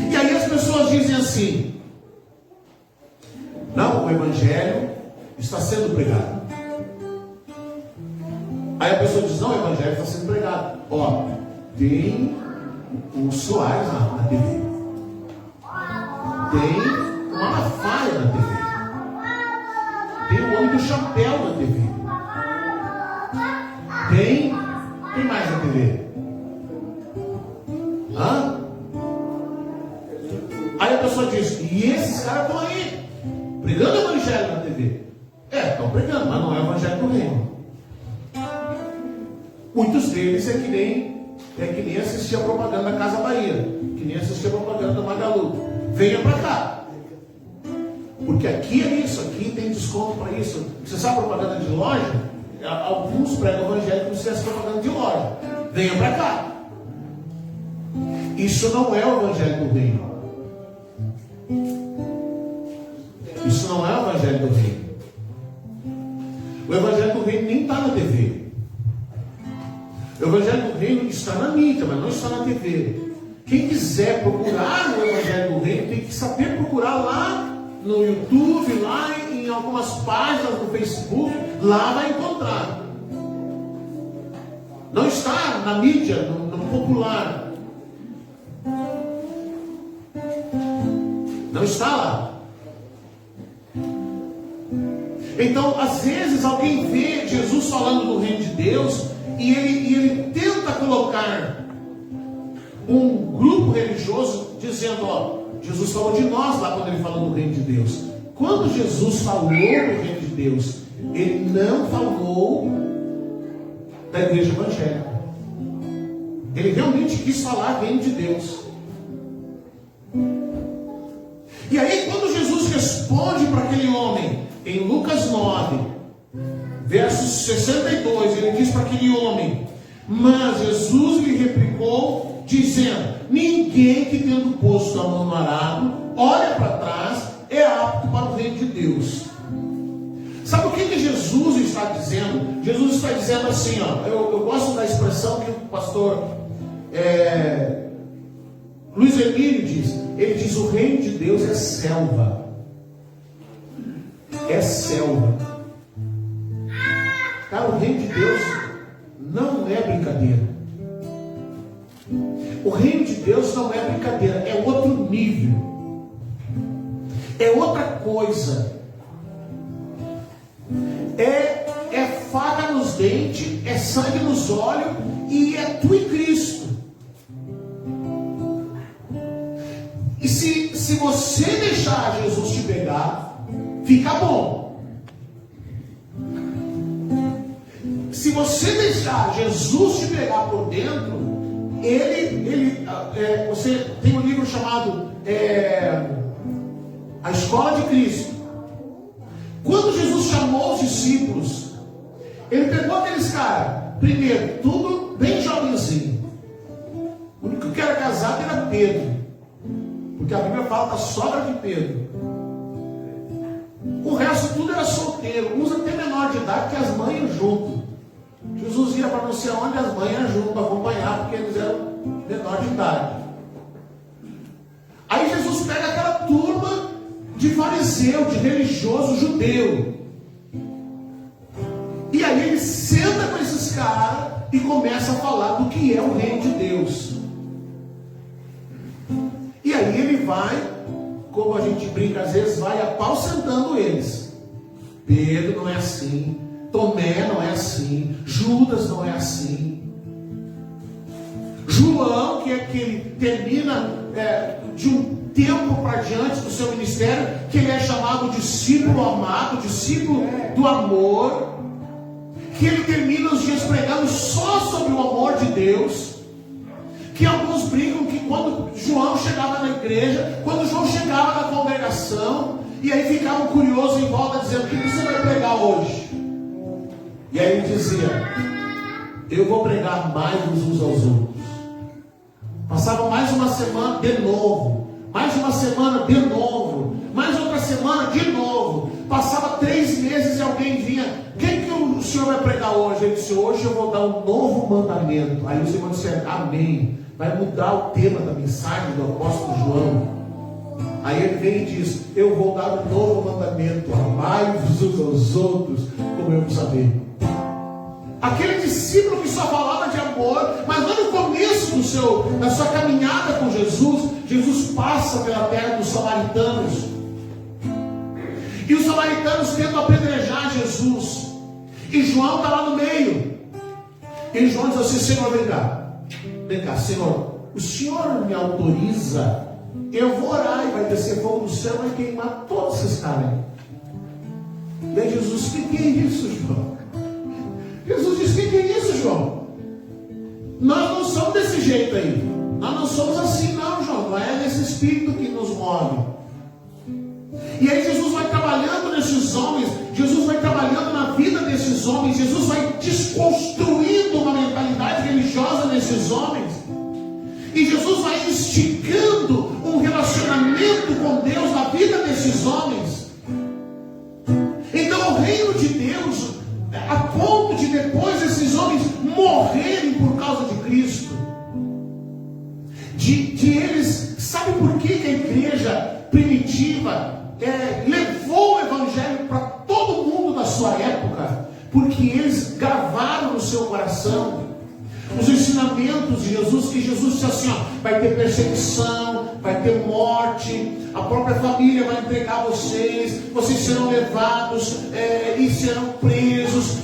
E aí as pessoas dizem assim: não, o evangelho está sendo pregado. Aí a pessoa diz: não, o evangelho está sendo pregado. Tem o Soares na TV. Tem o Malafaia na TV. Tem o homem do chapéu na Pregando o evangelho na TV. Estão pregando, mas não é o evangelho do reino. Muitos deles é que nem assistir a propaganda da Casa Bahia, que nem assistir a propaganda da Magalu. Venha para cá. Porque aqui é isso, aqui tem desconto para isso. Você sabe a propaganda de loja? Alguns pregam o evangelho como se fosse propaganda de loja. Venha para cá. Isso não é o evangelho do reino. Isso não é o evangelho do reino. O evangelho do reino nem está na TV. O evangelho do reino está na mídia, mas não está na TV. Quem quiser procurar o evangelho do reino tem que saber procurar lá no YouTube, lá em algumas páginas do Facebook, lá vai encontrar. Não está na mídia, no popular. Não está lá. Então, às vezes, alguém vê Jesus falando do reino de Deus e ele tenta colocar um grupo religioso dizendo, Jesus falou de nós lá quando ele falou do reino de Deus. Quando Jesus falou do reino de Deus, ele não falou da igreja evangélica. Ele realmente quis falar do reino de Deus. E aí quando Jesus responde para aquele homem, em Lucas 9, versos 62, ele diz para aquele homem, mas Jesus lhe replicou, dizendo, ninguém que tendo posto a mão no arado, olha para trás, é apto para o reino de Deus. Sabe o que Jesus está dizendo? Jesus está dizendo assim, eu gosto da expressão que o pastor Luiz Emílio diz. Ele diz, o reino de Deus é selva. É selva. Cara, o reino de Deus não é brincadeira. O reino de Deus não é brincadeira, é outro nível. É outra coisa. É faca nos dentes, é sangue nos olhos e é tu e Cristo. E se você deixar Jesus te pegar, fica bom. Se você deixar Jesus te pegar por dentro, você tem um livro chamado A Escola de Cristo. Quando Jesus chamou os discípulos, ele pegou aqueles caras, primeiro, tudo bem jovenzinho. O único que era casado era Pedro, porque a Bíblia fala da sogra de Pedro. O resto tudo era solteiro, uns até menor de idade, que as mães junto. Jesus ia para não sei onde, as mães junto para acompanhar, porque eles eram menor de idade. Aí Jesus pega aquela turma de fariseu, de religioso judeu. E aí ele senta com esses caras e começa a falar do que é o reino de Deus. E aí ele vai, como a gente brinca às vezes, vai apalsentando eles. Pedro não é assim, Tomé não é assim, Judas não é assim. João, que é que ele termina de um tempo para diante do seu ministério, que ele é chamado discípulo amado, discípulo do amor, que ele termina os dias pregando só sobre o amor de Deus, que alguns brincam que quando João chegava na igreja, quando João chegava na congregação, e aí ficavam curiosos em volta, dizendo, o que você vai pregar hoje? E aí ele dizia, eu vou pregar mais uns aos outros. Passava mais uma semana de novo, mais uma semana de novo, mais outra semana de novo. Passava 3 meses e alguém vinha, o que o senhor vai pregar hoje? Ele disse, hoje eu vou dar um novo mandamento. Aí os irmãos disseram, amém. Vai mudar o tema da mensagem do apóstolo João. Aí ele vem e diz, eu vou dar um novo mandamento, amai-vos uns aos outros, como eu vos amei. Aquele discípulo que só falava de amor, mas lá no começo da sua caminhada com Jesus, Jesus passa pela terra dos samaritanos. E os samaritanos tentam apedrejar Jesus. E João está lá no meio. E João diz assim, Senhor, vem cá, Senhor, o Senhor me autoriza eu vou orar e vai descer fogo do céu e vai queimar todos esses caras aí. E aí Jesus, o que é isso, João? Jesus disse, o que é isso, João? Nós não somos desse jeito aí. Nós não somos assim não, João. Não é esse espírito que nos move. E aí Jesus vai trabalhando nesses homens. Jesus vai trabalhando na vida desses homens. Jesus vai desconstruindo uma mentalidade religiosa nesses homens. E Jesus vai instigando um relacionamento com Deus na vida desses homens. Então o reino de Deus, a ponto de depois esses homens morrerem por causa de Cristo, de eles, sabe por que a igreja primitiva levou o evangelho para todo mundo da sua época? Porque eles gravaram no seu coração os ensinamentos de Jesus, que Jesus disse assim, vai ter perseguição, vai ter morte, a própria família vai entregar vocês serão levados e serão presos,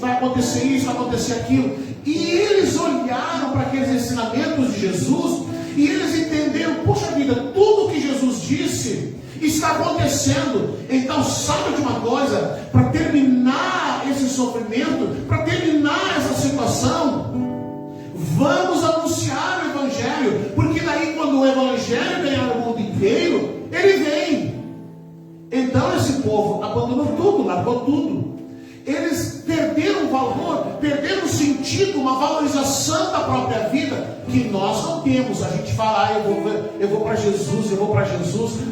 vai acontecer isso, vai acontecer aquilo. E eles olharam para aqueles ensinamentos de Jesus e eles entenderam, puxa vida, tudo que Jesus disse está acontecendo. Então sabe de uma coisa, para terminar esse sofrimento, para terminar essa situação, vamos anunciar o evangelho, porque daí quando o evangelho ganhar o mundo inteiro, ele vem. Então esse povo abandonou tudo, largou tudo. Eles perderam o valor, perderam o sentido, uma valorização da própria vida, que nós não temos. A gente fala, eu vou para Jesus,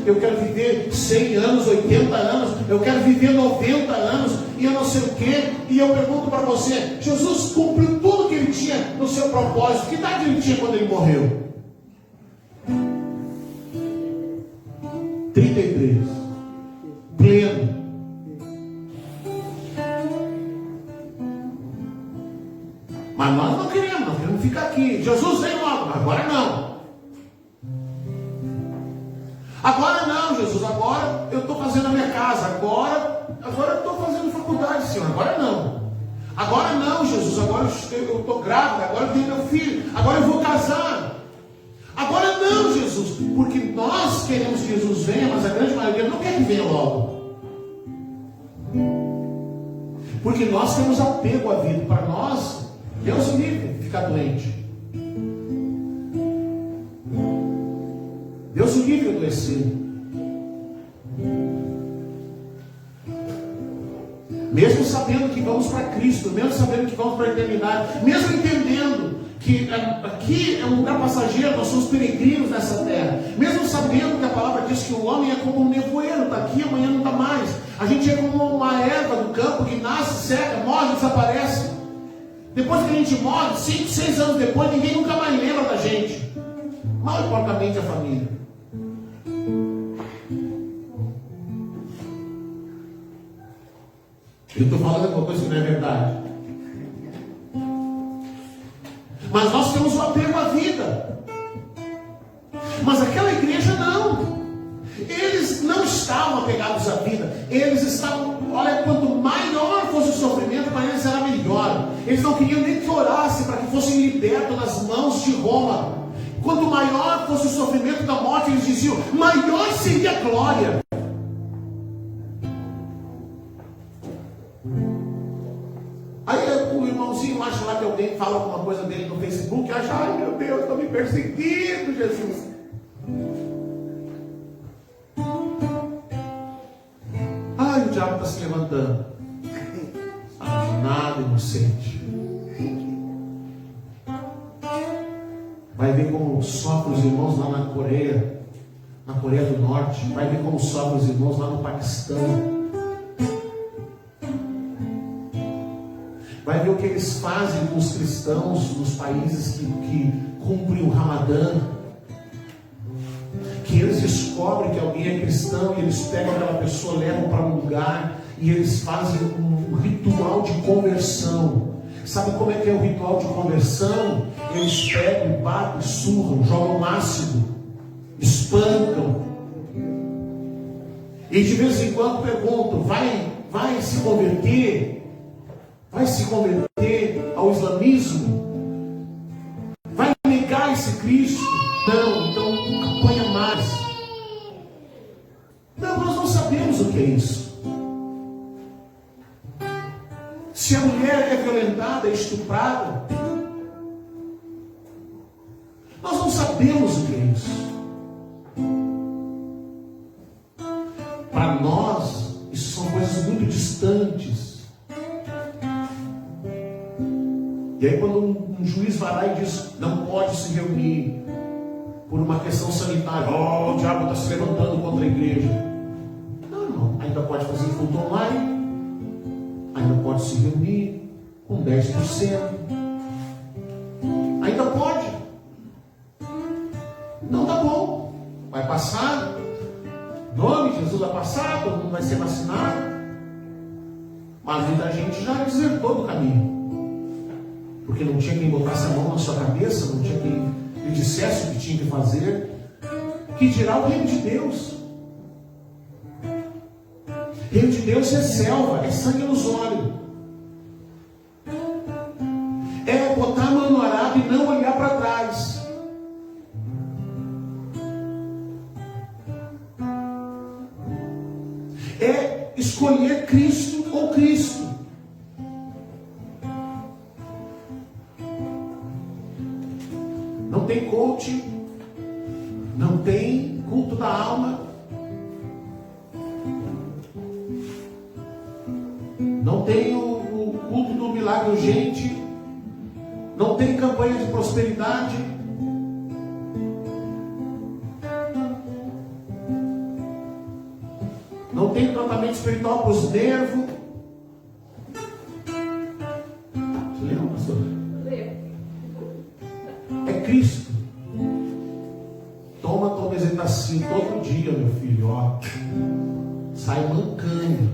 eu quero viver 100 anos, 80 anos, eu quero viver 90 anos, e eu não sei o quê. E eu pergunto para você, Jesus cumpriu tudo que ele tinha no seu propósito. Que idade ele tinha quando ele morreu? 33. Pleno. Mas nós não queremos ficar aqui. Jesus vem logo, agora não. Agora não, Jesus, agora eu estou fazendo a minha casa, agora eu estou fazendo faculdade, Senhor, agora não. Agora não, Jesus, agora eu estou grávida, agora eu tenho meu filho, agora eu vou casar. Agora não, Jesus, porque nós queremos que Jesus venha, mas a grande maioria não quer que venha logo. Porque nós temos apego à vida. Para nós, Deus livre ficar doente. Deus livre adoecer. Mesmo sabendo que vamos para Cristo, mesmo sabendo que vamos para a eternidade, mesmo entendendo que aqui é um lugar passageiro, nós somos peregrinos nessa terra, mesmo sabendo que a palavra diz que o homem é como um nevoeiro, está aqui, amanhã não está mais. A gente é como uma erva do campo que nasce, seca, morre, desaparece. Depois que a gente morre, 5, 6 anos depois, ninguém nunca mais lembra da gente. Mal e porcamente a família. Eu estou falando alguma coisa que não é verdade. Mas nós temos o apego à vida. Mas aquela igreja não. Eles não estavam apegados à vida. Eles estavam, olha, quanto maior fosse o sofrimento, para eles era melhor. Eles não queriam nem que orasse para que fossem libertos das mãos de Roma. Quanto maior fosse o sofrimento da morte, eles diziam, maior seria a glória. Aí o irmãozinho acha lá que alguém fala alguma coisa dele no Facebook, acha, ai meu Deus, estão me perseguindo, Jesus. Ai, o diabo está se levantando. Nada inocente. Vai ver como sofrem os irmãos lá na Coreia do Norte. Vai ver como sofrem os irmãos lá no Paquistão. Vai ver o que eles fazem com os cristãos nos países que cumprem o Ramadã. Que eles descobrem que alguém é cristão e eles pegam aquela pessoa, levam para um lugar e eles fazem um ritual de conversão. Sabe como é que é o ritual de conversão? Eles pegam, batem, surram, jogam ácido, espancam. E de vez em quando perguntam, vai se converter? Vai se converter ao islamismo? Vai negar esse Cristo? Não, então apanha mais. que é isso. Se a mulher é violentada, é estuprada, nós não sabemos o que é isso. Para nós, isso são coisas muito distantes. E aí quando um juiz vai lá e diz, não pode se reunir por uma questão sanitária, o diabo está se levantando contra a igreja. Não, ainda pode fazer culto online, ainda pode se reunir com 10%, ainda pode. Não, tá bom, vai passar, em nome de Jesus vai passar, todo mundo vai ser vacinado, mas muita gente já desertou do caminho. Porque não tinha quem botasse a mão na sua cabeça, não tinha quem lhe dissesse o que tinha que fazer. Que dirá o reino de Deus? O reino de Deus é selva, é sangue nos olhos. É botar a mão no arado e não olhar para trás. É escolher Cristo ou Cristo. Não tem coach, não tem culto da alma, não tem o culto do milagre urgente, não tem campanha de prosperidade, não tem tratamento espiritual para os nervos. Você lembra, pastor? É Cristo. Toma tua bezetacil todo dia, meu filho, ó. Sai mancando.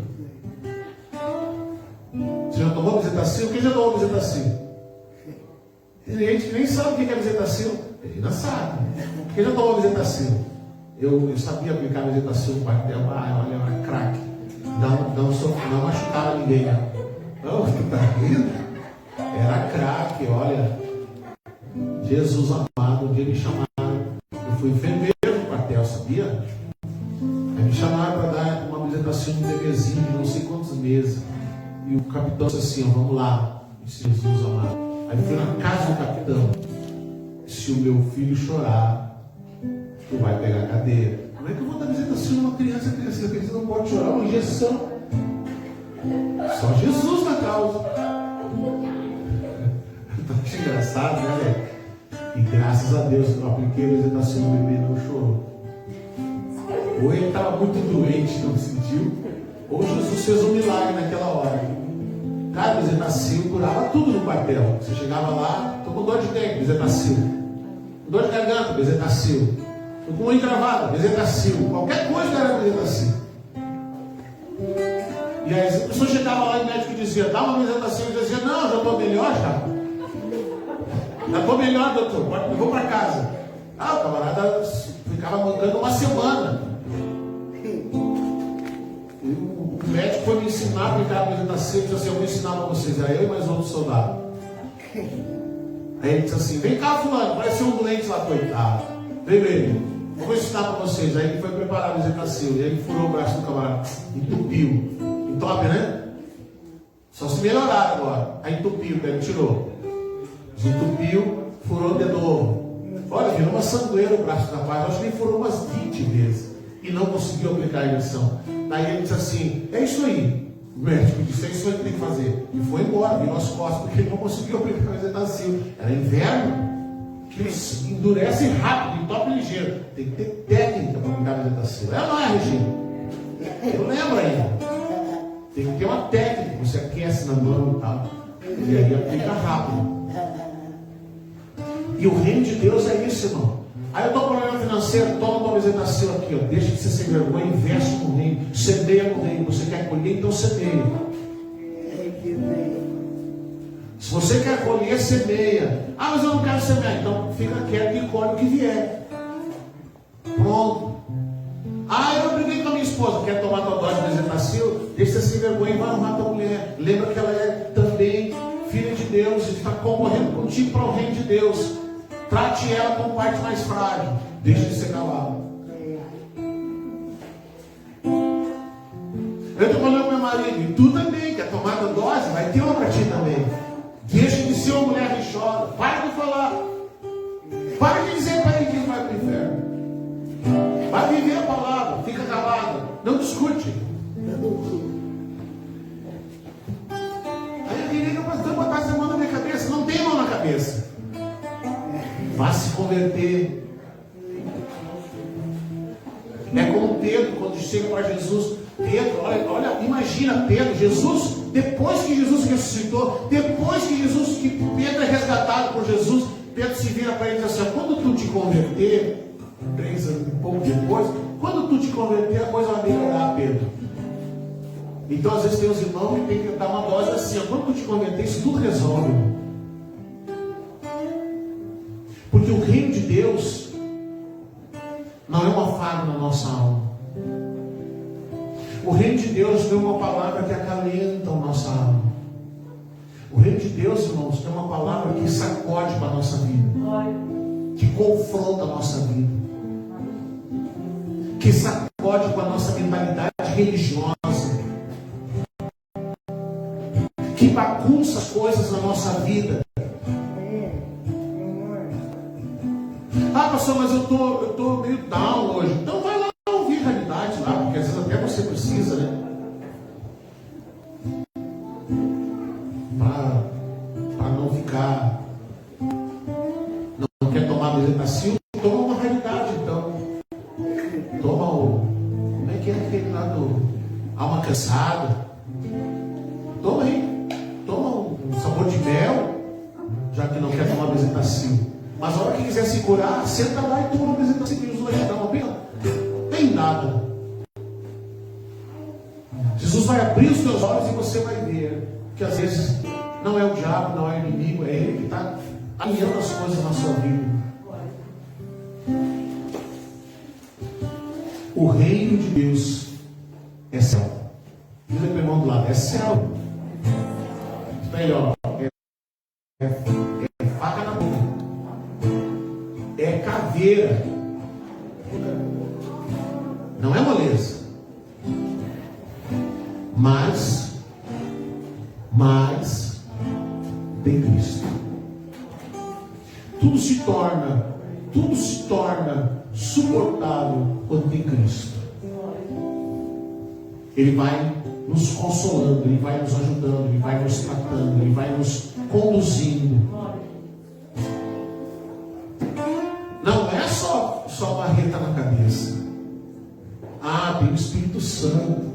Você já tomou bezetacil? Quem já tomou bezetacil? Tem gente que nem sabe o que é bezetacil. Ele ainda sabe. Quem já tomou bezetacil? Eu sabia aplicar bezetacil no quartel. Olha, era craque. Não machucava ninguém. Não, tu tá rindo? Era craque, olha. Jesus amado, um dia me chamaram, eu fui enfermeiro no quartel, sabia? Aí me chamaram para dar uma visitação de um bebezinho de não sei quantos meses. E o capitão disse assim, vamos lá, disse Jesus amado. Aí eu fui na casa do capitão. Se o meu filho chorar, tu vai pegar a cadeira. Como é que eu vou dar visitação a uma criança? A criança não pode chorar, uma injeção. Só Jesus na causa. Tá engraçado, né, velho? E graças a Deus eu apliquei a visitação do bebê, não chorou. Ou ele estava muito doente, não sentiu, ou Jesus fez um milagre naquela hora. Cara, bezetacil curava tudo no quartel. Você chegava lá, estou com dor de dente, bezetacil. Com dor de garganta, bezetacil. Estou com unha encravada, bezetacil. Qualquer coisa era bezetacil. E aí a pessoa chegava lá e o médico dizia, dá uma bezetacil. E dizia, não, já estou melhor já. Já estou melhor, doutor, eu vou para casa. O camarada ficava mancando uma semana. E o médico foi me ensinar a aplicar a bezetacil. Ele disse assim, eu vou ensinar para vocês. Aí eu e mais outro soldado. Aí ele disse assim, vem cá fulano, parece um doente lá, coitado. Vem, eu vou ensinar para vocês. Aí ele foi preparar a bezetacil. E aí ele furou o braço do camarada, entupiu. Entope, né? Só se melhorar agora. Aí entupiu, ele tirou. Entupiu, furou de novo. Olha, virou uma sangueira o braço da paz. Acho que ele furou umas 20 vezes. E não conseguiu aplicar a injeção. Daí ele disse assim, é isso aí. O médico disse, é isso aí que tem que fazer. E foi embora, virou as costas, porque ele não conseguiu aplicar a bezetacil. Era inverno, que eles endurecem rápido, entope ligeiro. Tem que ter técnica para aplicar a bezetacil. É ou não é, Regina? Eu lembro ainda. Tem que ter uma técnica, você aquece na mão e tal. E aí aplica rápido. E o reino de Deus é isso, irmão. Aí eu estou com problema financeiro, toma uma bezetacil aqui, ó. Deixa de ser sem vergonha, investe no reino, semeia no reino. Você quer colher, então semeia. Se você quer colher, semeia. Mas eu não quero semear, então fica quieto e colhe o que vier. Pronto. Eu briguei com a minha esposa, quer tomar tua dose de bezetacil? Deixa de ser sem vergonha e vai arrumar tua mulher. Lembra que ela é também filha de Deus e está concorrendo contigo para o reino de Deus. Trate ela como parte mais frágil. Deixe de ser calado. Eu estou falando com meu marido, e tu também, que a tomada dose vai ter uma para ti também. Deixa de ser uma mulher que chora. Para de falar. Para de dizer para ele que ele vai para o inferno. Vai viver a palavra, fica calada, não discute. Aí eu queria que o pastor botasse a mão na minha cabeça. Não tem mão na cabeça. Vá se converter. É como Pedro, quando chega para Jesus. Pedro, olha, imagina Pedro, Jesus, depois que Jesus ressuscitou, depois que Pedro é resgatado por Jesus, Pedro se vira para ele e diz assim: quando tu te converter, 3 anos e pouco depois, quando tu te converter, a coisa vai melhorar, Pedro. Então às vezes tem os irmãos que tem que dar uma dose assim: quando tu te converter, isso tudo resolve. Porque o reino de Deus não é uma faga na nossa alma. O reino de Deus não é uma palavra que acalenta a nossa alma. O reino de Deus, irmãos, é uma palavra que sacode para a nossa vida, que confronta a nossa vida, que sacode com a nossa mentalidade religiosa, que bagunça as coisas na nossa vida. Ah, pastor, mas eu tô meio down hoje. Então vai lá ouvir a realidade lá, porque às vezes até você precisa, né? Para não ficar, não quer tomar bezetacil, toma uma realidade então. Toma como é que é aquele lá do alma cansada? Toma aí, toma um sabor de mel, já que não quer tomar bezetacil. Mas a hora que quiser se curar, senta lá e toma uma bezetacil, que Jesus vai te dar uma pena. Tem nada. Jesus vai abrir os teus olhos e você vai ver que às vezes não é o diabo, não é o inimigo, é ele que está alinhando as coisas na sua vida. O reino de Deus é céu. Diz aí para o irmão do lado: é céu. Melhor, é faca na boca, é caveira, não é moleza, mas tem Cristo. Tudo se torna suportável quando tem Cristo. Ele vai nos consolando, Ele vai nos ajudando, Ele vai nos tratando, Ele vai nos conduzindo. Não é só marreta na cabeça. Ah, tem o Espírito Santo.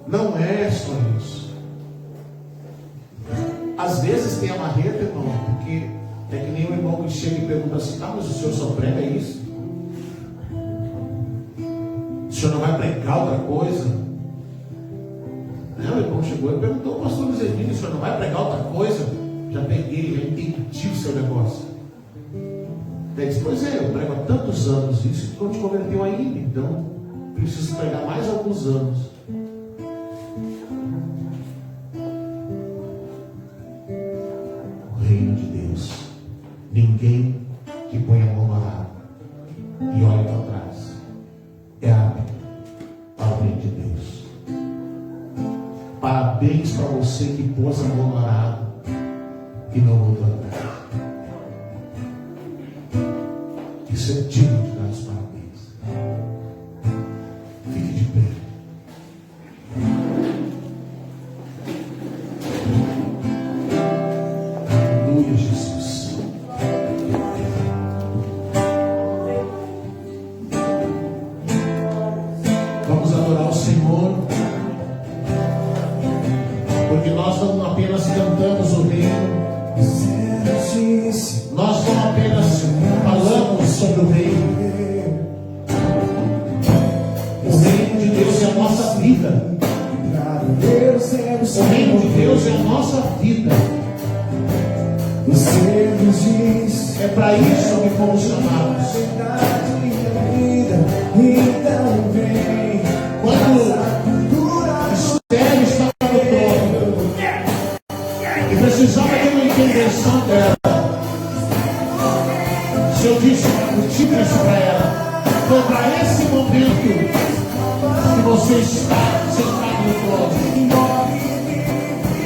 Não é só isso. Às vezes tem a marreta, irmão, porque é que nem o irmão que chega e pergunta assim: tá, mas o senhor só prega isso? O senhor não vai pregar outra coisa? Não, o irmão chegou e perguntou: pastor Zezino, o senhor não vai pregar outra coisa? Já peguei, já entendi o seu negócio. Ele disse: pois é, eu prego há tantos anos isso e tu não te converteu ainda, então preciso pregar mais alguns anos. O reino de Deus, ninguém que põe a mão no arado e olha para trás é apto para o reino de Deus. Parabéns para você que pôs a mão no arado e não voltou atrás. Isso é digno de dar os parabéns. Fique de pé. Aleluia, Jesus. Vamos adorar o Senhor, porque nós não apenas cantamos o reino, nós não apenas falamos sobre o reino. O reino de Deus é a nossa vida. O reino de Deus é a nossa vida. É para isso que fomos chamados. Quando Esther estava no trono e precisava de uma intervenção dela, o Senhor disse: eu tive isso para ela. Foi para esse momento Você está sentado no trono.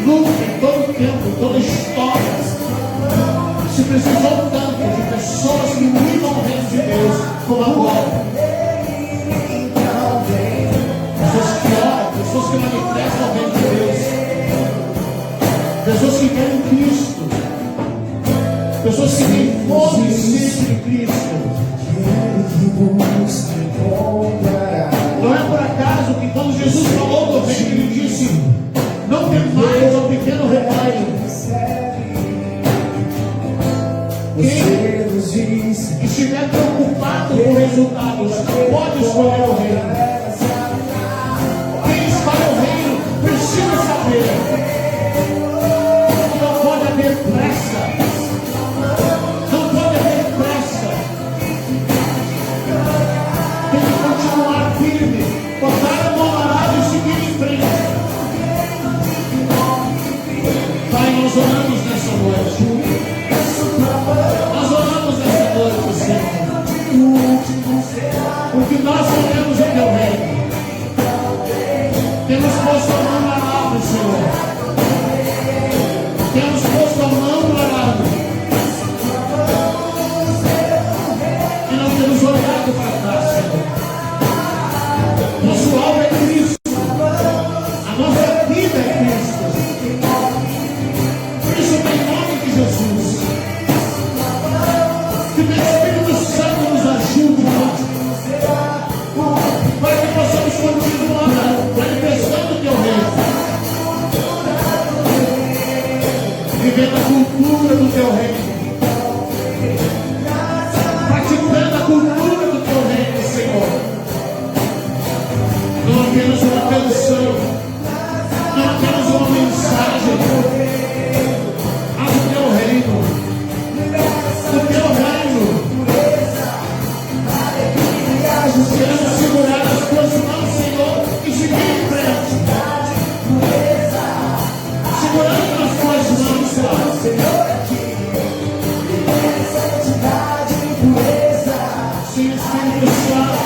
Nunca, em todo tempo, em toda história, se precisou tanto de pessoas que vivam o reino de Deus como agora. Pessoas que oram, pessoas que manifestam o reino de Deus. Pessoas que querem Cristo. Pessoas que têm fome e sede de Cristo. Não é por acaso que quando Jesus falou do reino, ele disse: não tem mais um pequeno rebanho. Quem estiver preocupado com resultados pode escolher o reino. Quem escolhe o reino precisa saber que não pode haver pressa. Não pode haver pressa. Tem que continuar firme, botar a mão na água e seguir em frente. Pai, nós oramos nessa noite. Nós oramos nessa noite, Senhor. Porque nós queremos o teu reino. Temos posto a mão na água, Senhor. Temos posto a mão na água. E não temos olhado para trás, Senhor. Nosso alvo é Cristo. A nossa vida é Cristo. Por isso, em nome de Jesus, que o Espírito Santo nos ajude, para que possamos continuar manifestando o teu reino, vivendo a cultura do teu reino, praticando a cultura do teu reino, Senhor. Não apenas uma canção, não apenas uma mensagem, mas o teu reino. O teu reino. Queremos segurar as tuas mãos, Senhor, e seguir em frente. Segurando nas tuas mãos, Senhor. Sim, Espírito Santo.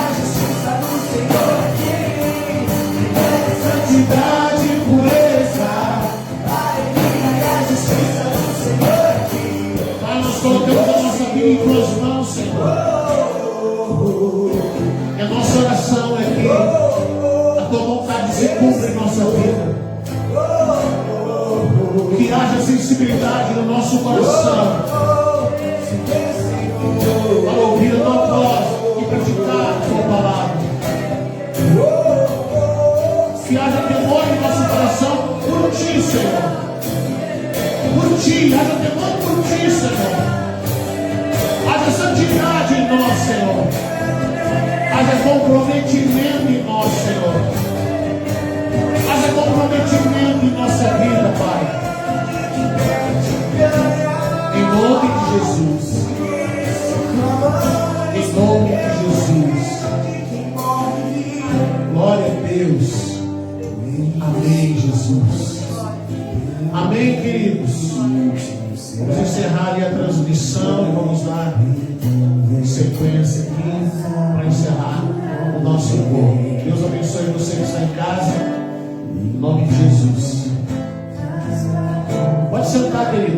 Santidade e pureza. Pai, nós colocamos a nossa vida em tuas mãos, Senhor. E a nossa oração é que a tua vontade se cumpra em nossa vida. Que haja sensibilidade no nosso coração para ouvir a tua voz e praticar a tua palavra. Que haja temor em nosso coração por ti, Senhor. Por ti, haja temor por ti, Senhor. Haja santidade em nós, Senhor. Haja comprometimento em nós, Senhor. Haja comprometimento em nossa vida, Pai. Em nome de Jesus. Em nome de Jesus. Glória a Deus. Amém, Jesus. Amém, queridos. Vamos encerrar ali a transmissão e vamos dar sequência aqui para encerrar o nosso encontro. Deus abençoe você que está em casa. Em nome de Jesus. Pode sentar, querido.